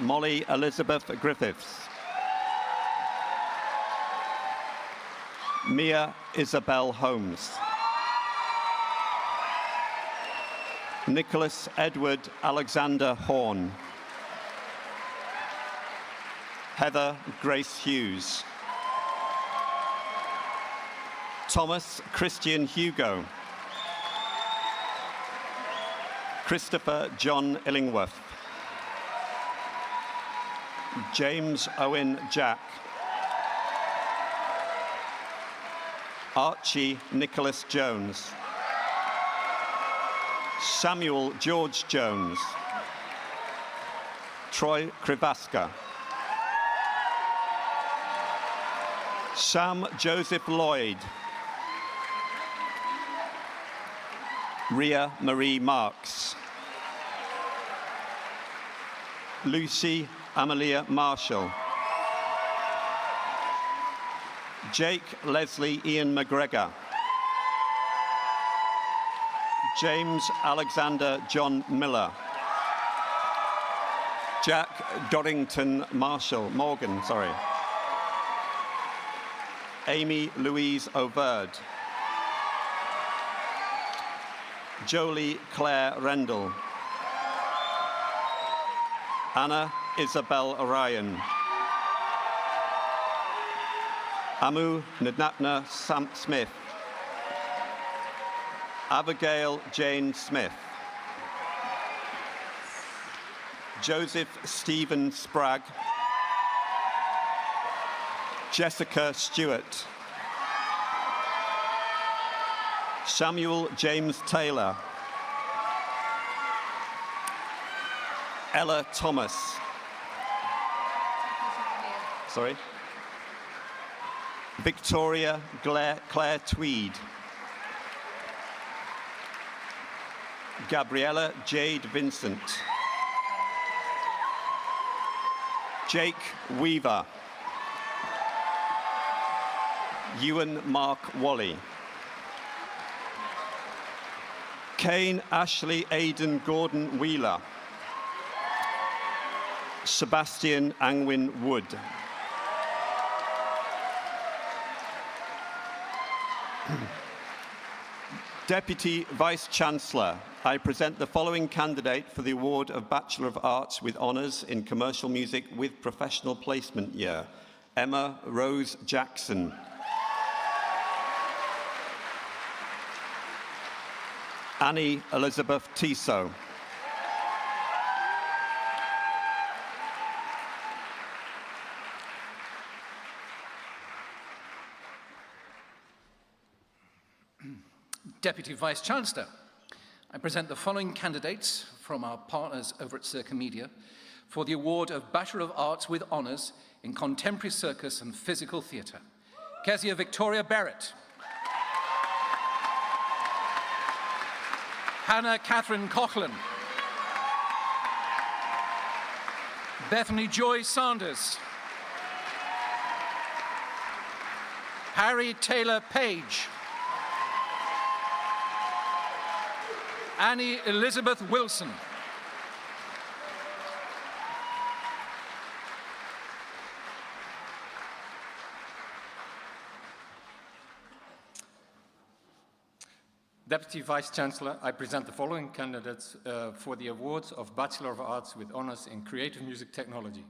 Molly Elizabeth Griffiths. Mia Isabel Holmes. Nicholas Edward Alexander Horn. Heather Grace Hughes. Thomas Christian Hugo. Christopher John Illingworth. James Owen Jack. Archie Nicholas Jones. Samuel George Jones. Troy Krivaska. Sam Joseph Lloyd. Ria Marie Marks. Lucy Amelia Marshall. Jake Leslie Ian McGregor. James Alexander John Miller. Jack Doddington Morgan. Amy Louise Overd. Jolie Claire Rendell. Anna Isabel Orion. Amu Nadnapna Sam Smith. Abigail Jane Smith. Joseph Stephen Spragg. Jessica Stewart. Samuel James Taylor. Ella Thomas. Victoria Claire Tweed. Gabriella Jade Vincent. Jake Weaver. Ewan Mark Wally. Kane Ashley Aidan Gordon Wheeler. Sebastian Angwin Wood. Deputy Vice-Chancellor, I present the following candidate for the award of Bachelor of Arts with Honours in Commercial Music with Professional Placement Year, Emma Rose Jackson. Annie Elizabeth Tissot. Deputy Vice-Chancellor, I present the following candidates from our partners over at Circa Media for the award of Bachelor of Arts with Honours in Contemporary Circus and Physical Theatre. Kezia Victoria Barrett. Hannah Catherine Coughlin. Bethany Joy Sanders. Harry Taylor Page. Annie Elizabeth Wilson. Deputy Vice-Chancellor, I present the following candidates for the awards of Bachelor of Arts with Honours in Creative Music Technology.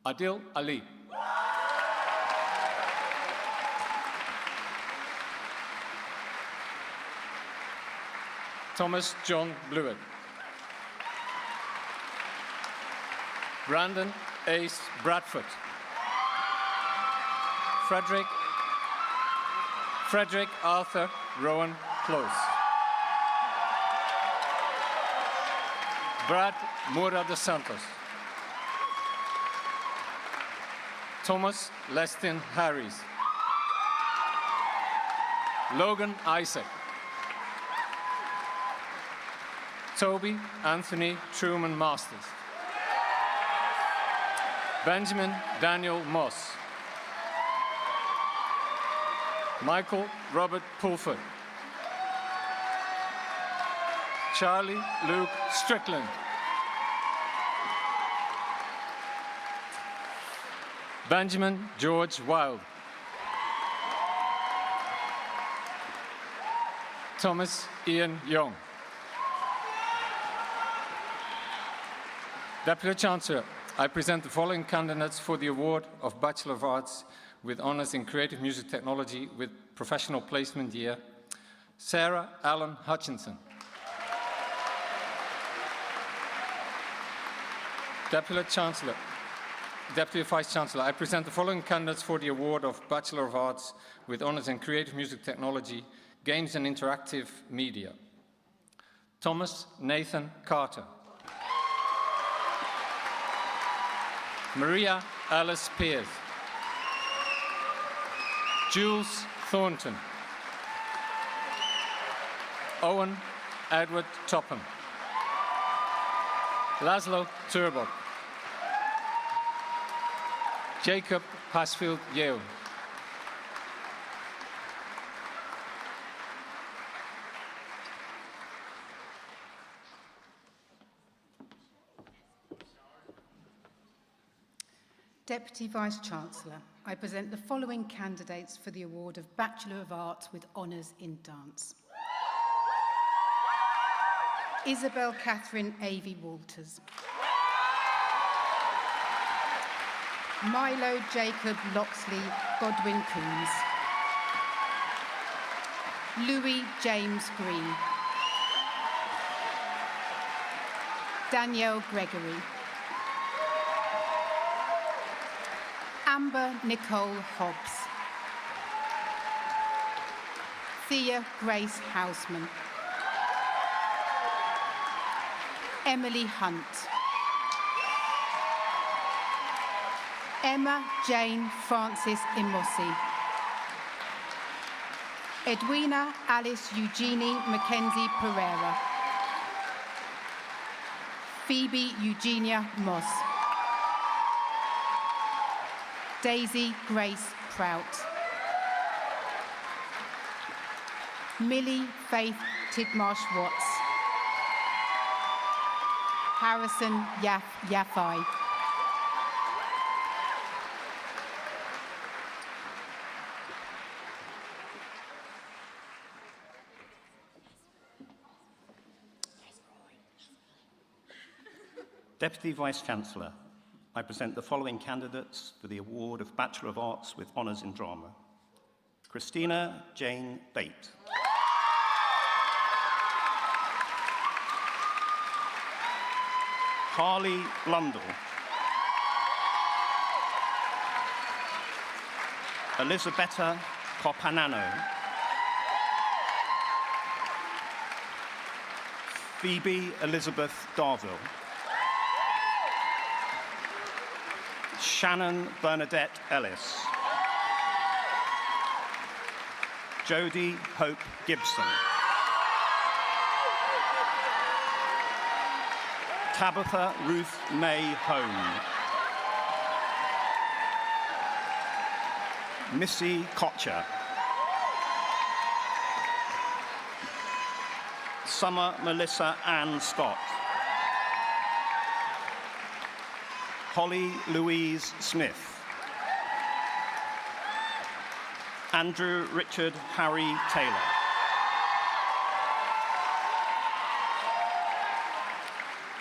Adil Ali. Thomas John Blewett. Brandon Ace Bradford. Frederick Arthur Rowan Close. Brad Moura dos Santos. Thomas Lestin Harris. Logan Isaac. Toby Anthony Truman Masters. Benjamin Daniel Moss. Michael Robert Pulford. Charlie Luke Strickland. Benjamin George Wild. Thomas Ian Young. Deputy Chancellor, I present the following candidates for the award of Bachelor of Arts with Honours in Creative Music Technology with Professional Placement Year, Sarah Allen Hutchinson. Deputy Vice-Chancellor, I present the following candidates for the award of Bachelor of Arts with Honours in Creative Music Technology, Games and Interactive Media. Thomas Nathan Carter. Maria Alice Pierce. Jules Thornton. Owen Edward Topham. Laszlo Turbot. Jacob Pasfield Yeo. Deputy Vice-Chancellor, I present the following candidates for the award of Bachelor of Arts with Honours in Dance. Isabel Catherine Avey Walters. Milo Jacob Loxley Godwin Coombs. Louis James Green. Danielle Gregory. Amber Nicole Hobbs. Thea Grace Houseman. Emily Hunt. Emma Jane Francis Imosi. Edwina Alice Eugenie Mackenzie Pereira. Phoebe Eugenia Moss. Daisy Grace Prout. Millie Faith Tidmarsh Watts. Harrison Yafai. Deputy Vice-Chancellor, I present the following candidates for the award of Bachelor of Arts with Honours in Drama. Christina Jane Bate. Harley Blundell. Elisabetta Copanano. Phoebe Elizabeth Darville. Shannon Bernadette Ellis. Jodie Hope Gibson. Tabitha Ruth May Hone. Missy Kocher. Summer Melissa Ann Scott. Holly Louise Smith. Andrew Richard Harry Taylor.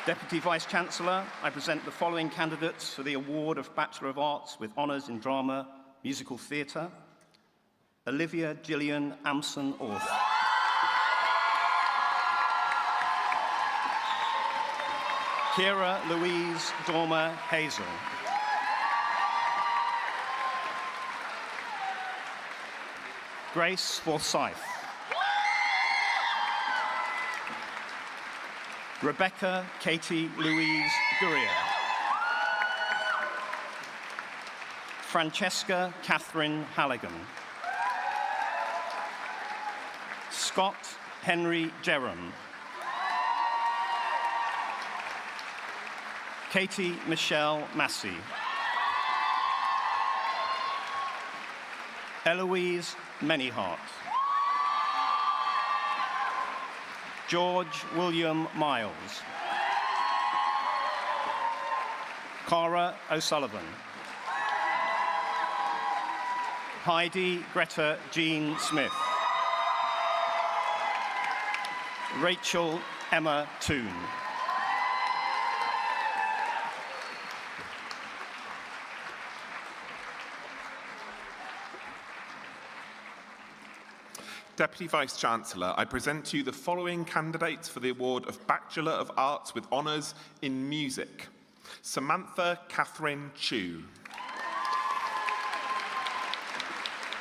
Deputy Vice-Chancellor, I present the following candidates for the award of Bachelor of Arts with Honours in Drama, Musical Theatre. Olivia Gillian Amson Orth. Kira Louise Dormer Hazel. Grace Forsyth. Rebecca Katie Louise Gurria. Francesca Catherine Halligan. Scott Henry Jerram. Katie Michelle Massey. Eloise Manyhart. George William Miles. Cara O'Sullivan. Heidi Greta Jean Smith. Rachel Emma Toon. Deputy Vice-Chancellor, I present to you the following candidates for the award of Bachelor of Arts with Honours in Music. Samantha Catherine Chu.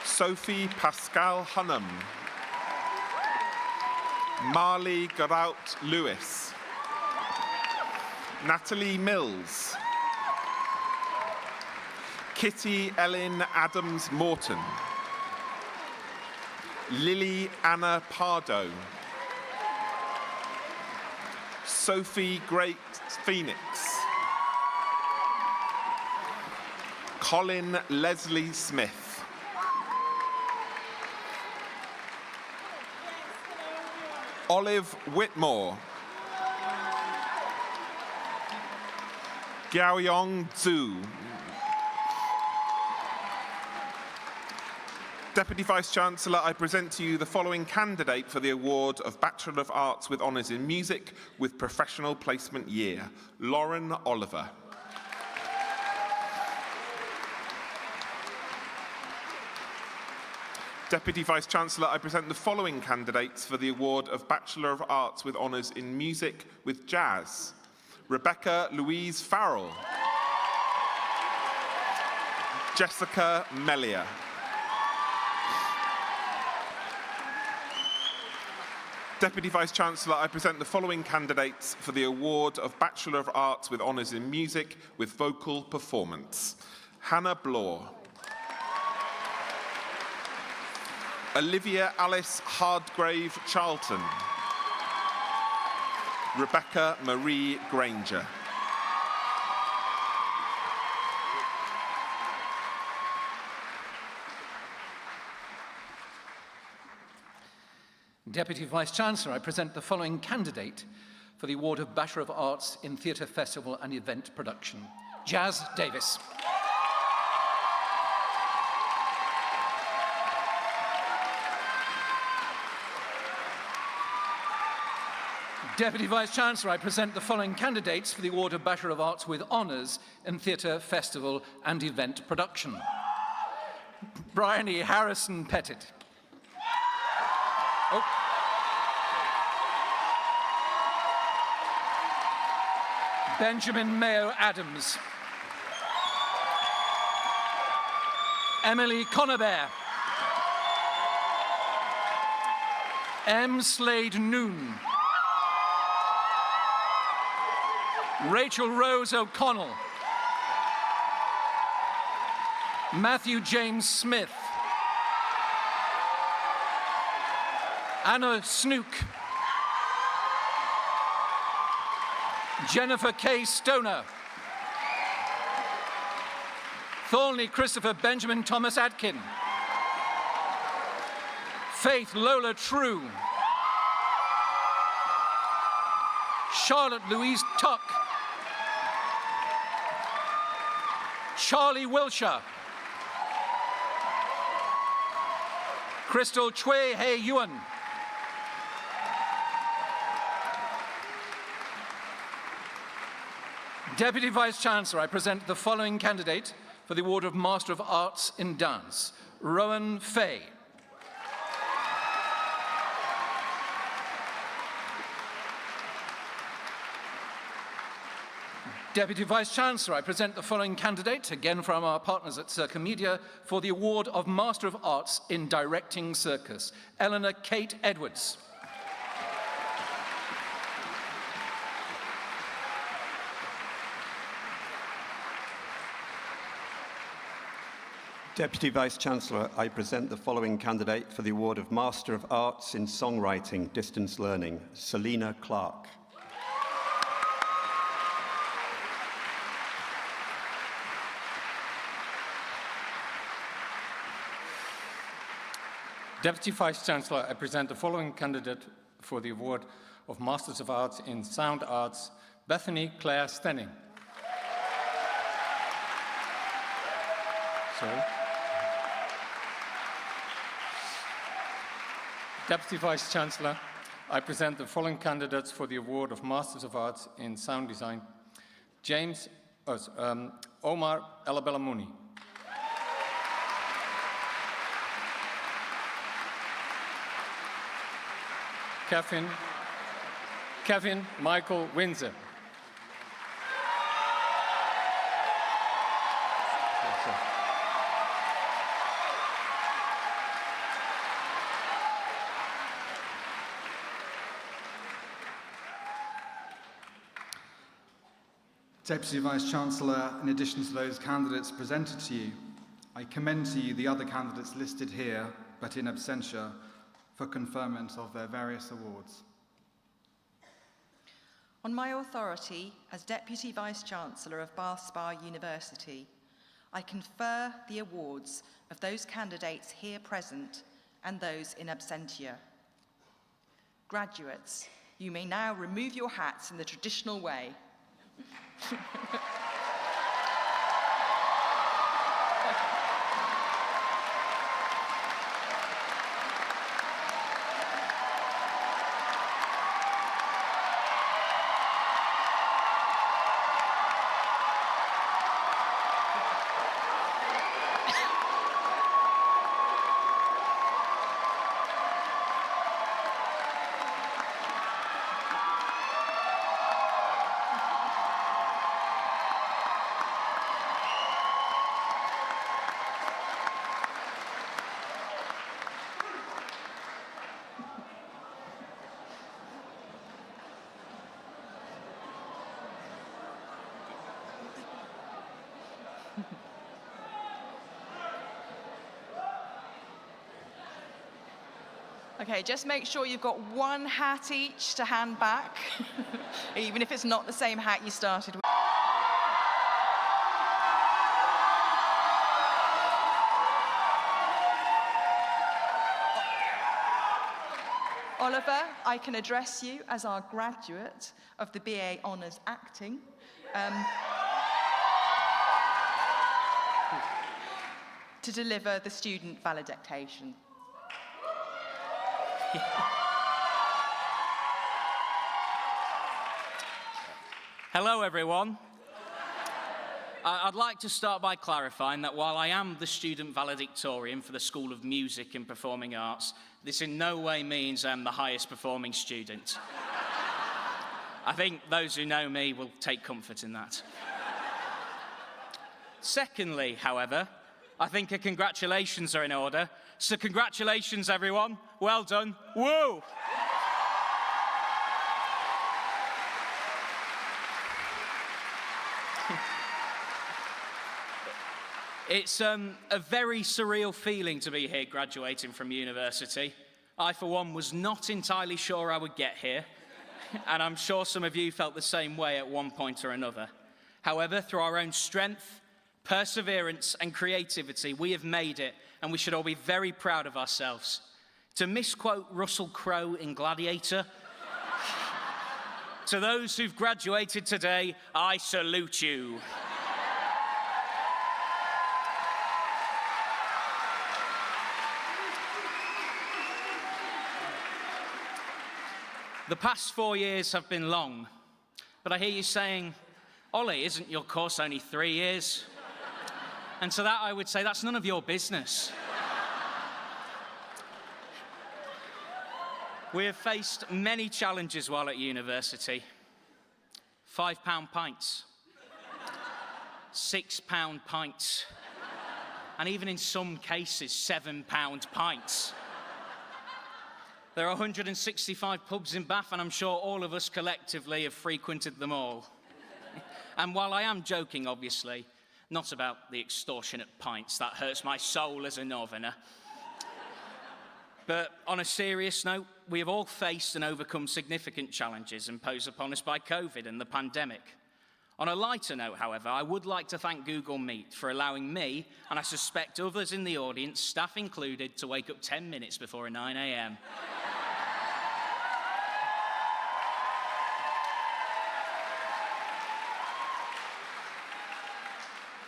Sophie Pascal Hunnam. Marley Garaut Lewis. Natalie Mills. Kitty Ellen Adams Morton. Lily Anna Pardo. Sophie Great Phoenix. Colin Leslie Smith. Olive Whitmore. Gaoyong Zhu. Deputy Vice-Chancellor, I present to you the following candidate for the award of Bachelor of Arts with Honours in Music with Professional Placement Year, Lauren Oliver. Deputy Vice-Chancellor, I present the following candidates for the award of Bachelor of Arts with Honours in Music with Jazz, Rebecca Louise Farrell, Jessica Mellier. Deputy Vice-Chancellor, I present the following candidates for the award of Bachelor of Arts with Honours in Music with Vocal Performance. Hannah Blore. Olivia Alice Hardgrave Charlton. Rebecca Marie Granger. Deputy Vice-Chancellor, I present the following candidate for the award of Bachelor of Arts in Theatre, Festival and Event Production. Jazz Davis. Deputy Vice-Chancellor, I present the following candidates for the award of Bachelor of Arts with Honours in Theatre, Festival and Event Production. Bryony Harrison Pettit. Oh. Benjamin Mayo Adams. Emily Conabare. M. Slade Noon. Rachel Rose O'Connell. Matthew James Smith. Anna Snook. Jennifer K. Stoner. Thornley Christopher Benjamin Thomas Atkin. Faith Lola True. Charlotte Louise Tuck. Charlie Wilshire. Crystal Chue Hei Yuan. Deputy Vice-Chancellor, I present the following candidate for the award of Master of Arts in Dance, Rowan Fay. Deputy Vice-Chancellor, I present the following candidate, again from our partners at Circa Media, for the award of Master of Arts in Directing Circus, Eleanor Kate Edwards. Deputy Vice-Chancellor, I present the following candidate for the award of Master of Arts in Songwriting, Distance Learning, Selina Clark. Deputy Vice-Chancellor, I present the following candidate for the award of Masters of Arts in Sound Arts, Bethany Claire Stenning. Sorry. Deputy Vice-Chancellor, I present the following candidates for the award of Masters of Arts in Sound Design. Omar Elabella Mooney. Kevin Michael Windsor. Deputy Vice-Chancellor, in addition to those candidates presented to you, I commend to you the other candidates listed here, but in absentia, for conferment of their various awards. On my authority as Deputy Vice-Chancellor of Bath Spa University, I confer the awards of those candidates here present and those in absentia. Graduates, you may now remove your hats in the traditional way. Okay, just make sure you've got one hat each to hand back, even if it's not the same hat you started with. Oliver, I can address you as our graduate of the BA Honours Acting. To deliver the student valediction. Hello, everyone. I'd like to start by clarifying that while I am the student valedictorian for the School of Music and Performing Arts, this in no way means I'm the highest performing student. I think those who know me will take comfort in that. Secondly, however, I think a congratulations are in order. So congratulations, everyone. Well done. Woo! It's a very surreal feeling to be here graduating from university. I, for one, was not entirely sure I would get here, and I'm sure some of you felt the same way at one point or another. However, through our own strength, perseverance and creativity, we have made it, and we should all be very proud of ourselves. To misquote Russell Crowe in Gladiator, to those who've graduated today, I salute you. The past 4 years have been long, but I hear you saying, Ollie, isn't your course only 3 years? And to that I would say, that's none of your business. We have faced many challenges while at university. £5 pints, £6 pints, and even in some cases, £7 pints. There are 165 pubs in Bath, and I'm sure all of us collectively have frequented them all. And while I am joking, obviously, not about the extortionate pints, that hurts my soul as a northerner. But on a serious note, we have all faced and overcome significant challenges imposed upon us by COVID and the pandemic. On a lighter note, however, I would like to thank Google Meet for allowing me, and I suspect others in the audience, staff included, to wake up 10 minutes before 9 a.m.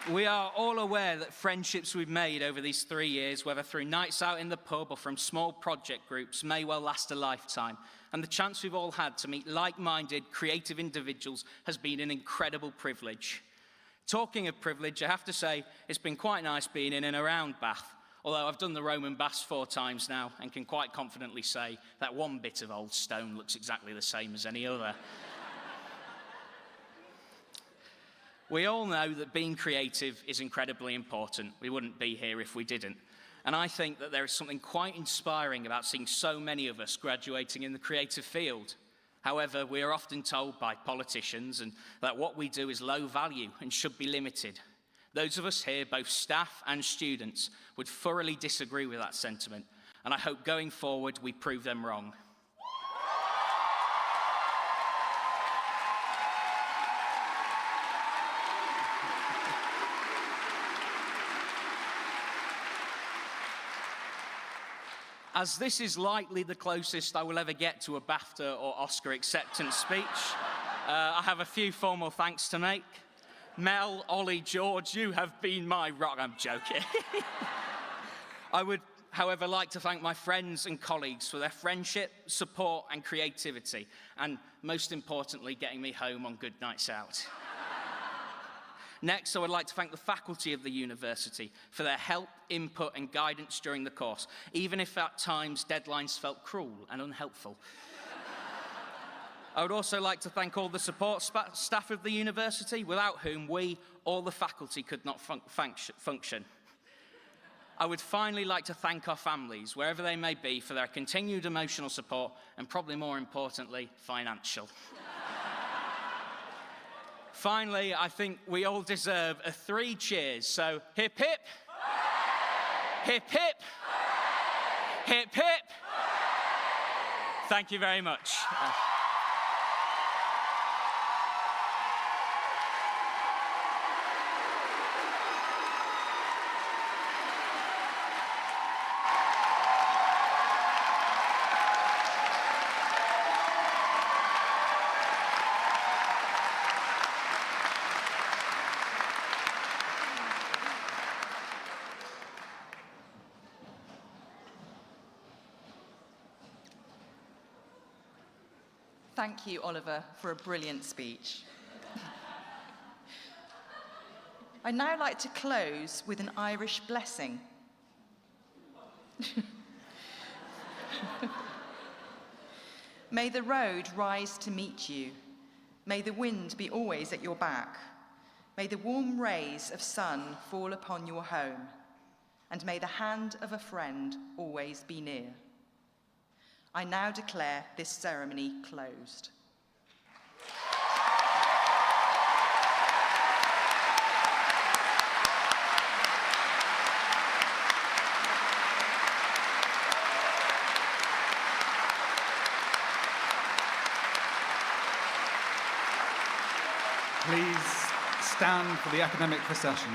We are all aware that friendships we've made over these 3 years, whether through nights out in the pub or from small project groups, may well last a lifetime. And the chance we've all had to meet like-minded, creative individuals has been an incredible privilege. Talking of privilege, I have to say, it's been quite nice being in and around Bath, although I've done the Roman baths 4 times now and can quite confidently say that one bit of old stone looks exactly the same as any other. We all know that being creative is incredibly important. We wouldn't be here if we didn't. And I think that there is something quite inspiring about seeing so many of us graduating in the creative field. However, we are often told by politicians that what we do is low value and should be limited. Those of us here, both staff and students, would thoroughly disagree with that sentiment, and I hope going forward we prove them wrong. As this is likely the closest I will ever get to a BAFTA or Oscar acceptance speech, I have a few formal thanks to make. Mel, Ollie, George, you have been my rock. I'm joking. I would, however, like to thank my friends and colleagues for their friendship, support, and creativity, and most importantly, getting me home on good nights out. Next, I would like to thank the faculty of the university for their help, input, and guidance during the course, even if at times deadlines felt cruel and unhelpful. I would also like to thank all the support staff of the university, without whom we, all the faculty, could not function. I would finally like to thank our families, wherever they may be, for their continued emotional support and, probably more importantly, financial. Finally, I think we all deserve a 3 cheers, so hip hip, hip hip, hip hip. Thank you very much. Thank you, Oliver, for a brilliant speech. I'd now like to close with an Irish blessing. May the road rise to meet you. May the wind be always at your back. May the warm rays of sun fall upon your home. And may the hand of a friend always be near. I now declare this ceremony closed. Please stand for the academic procession.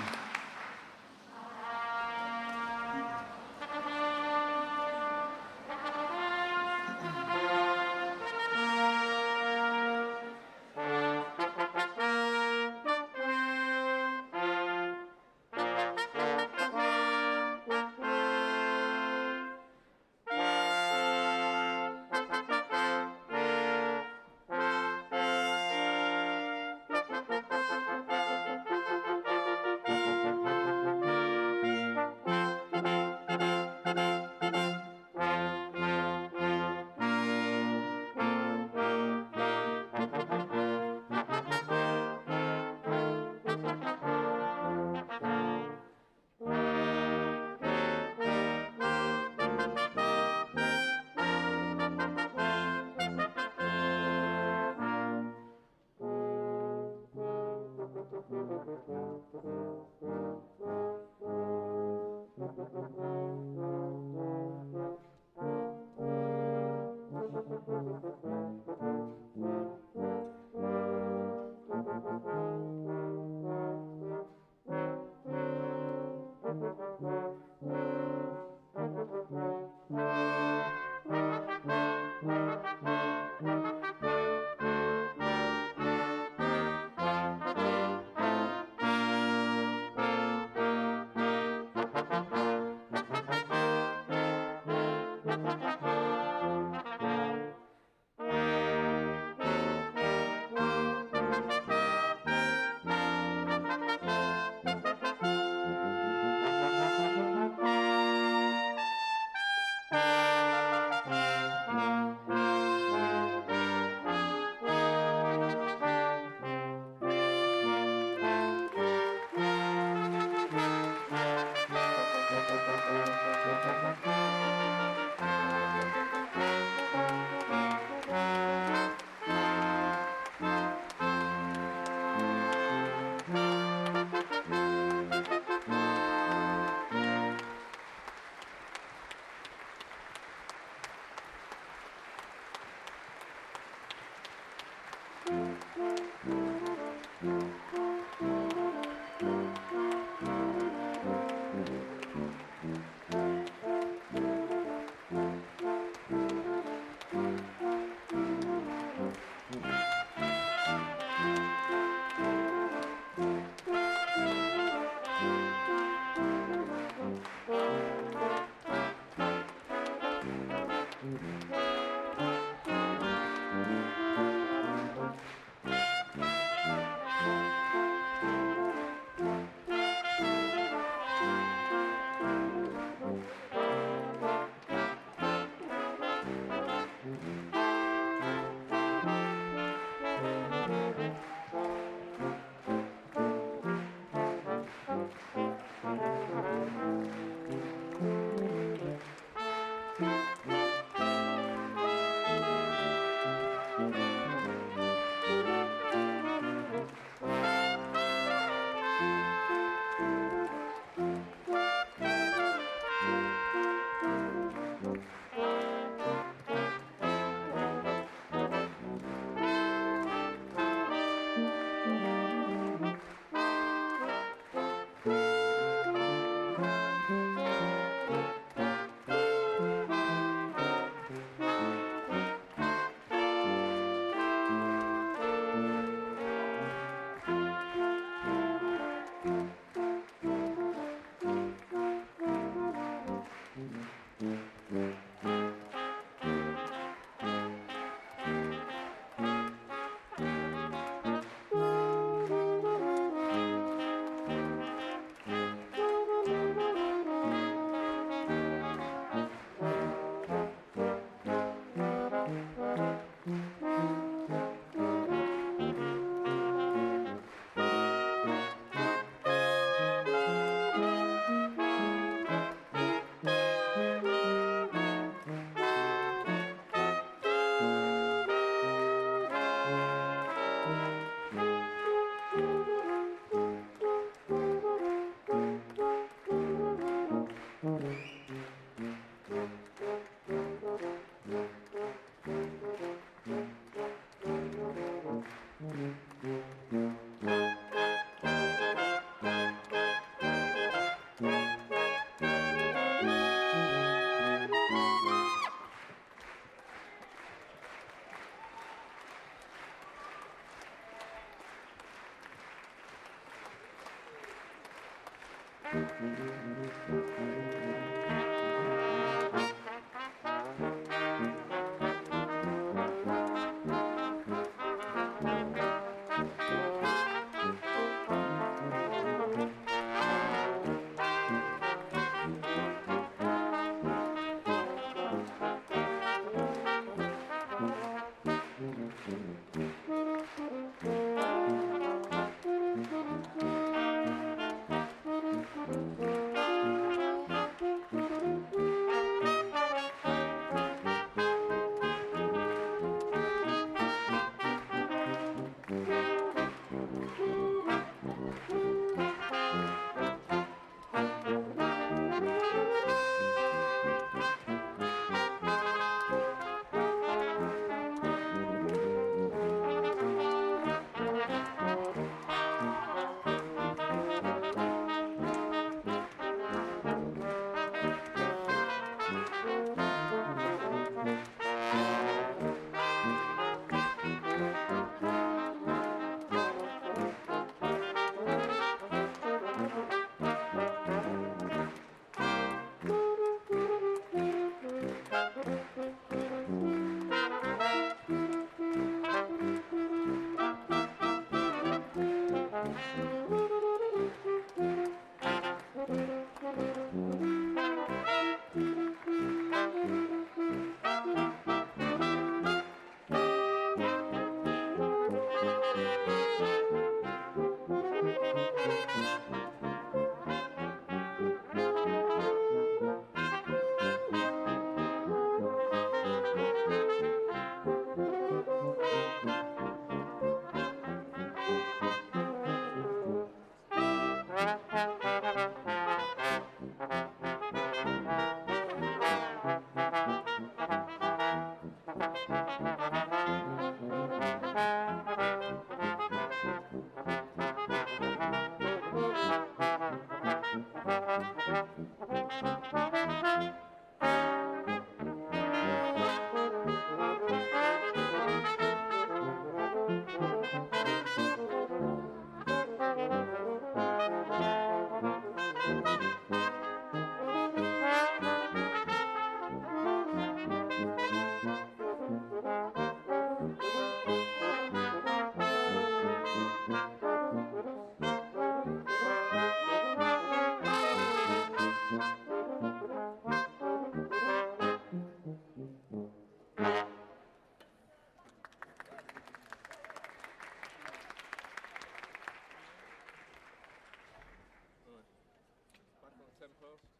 Tempo.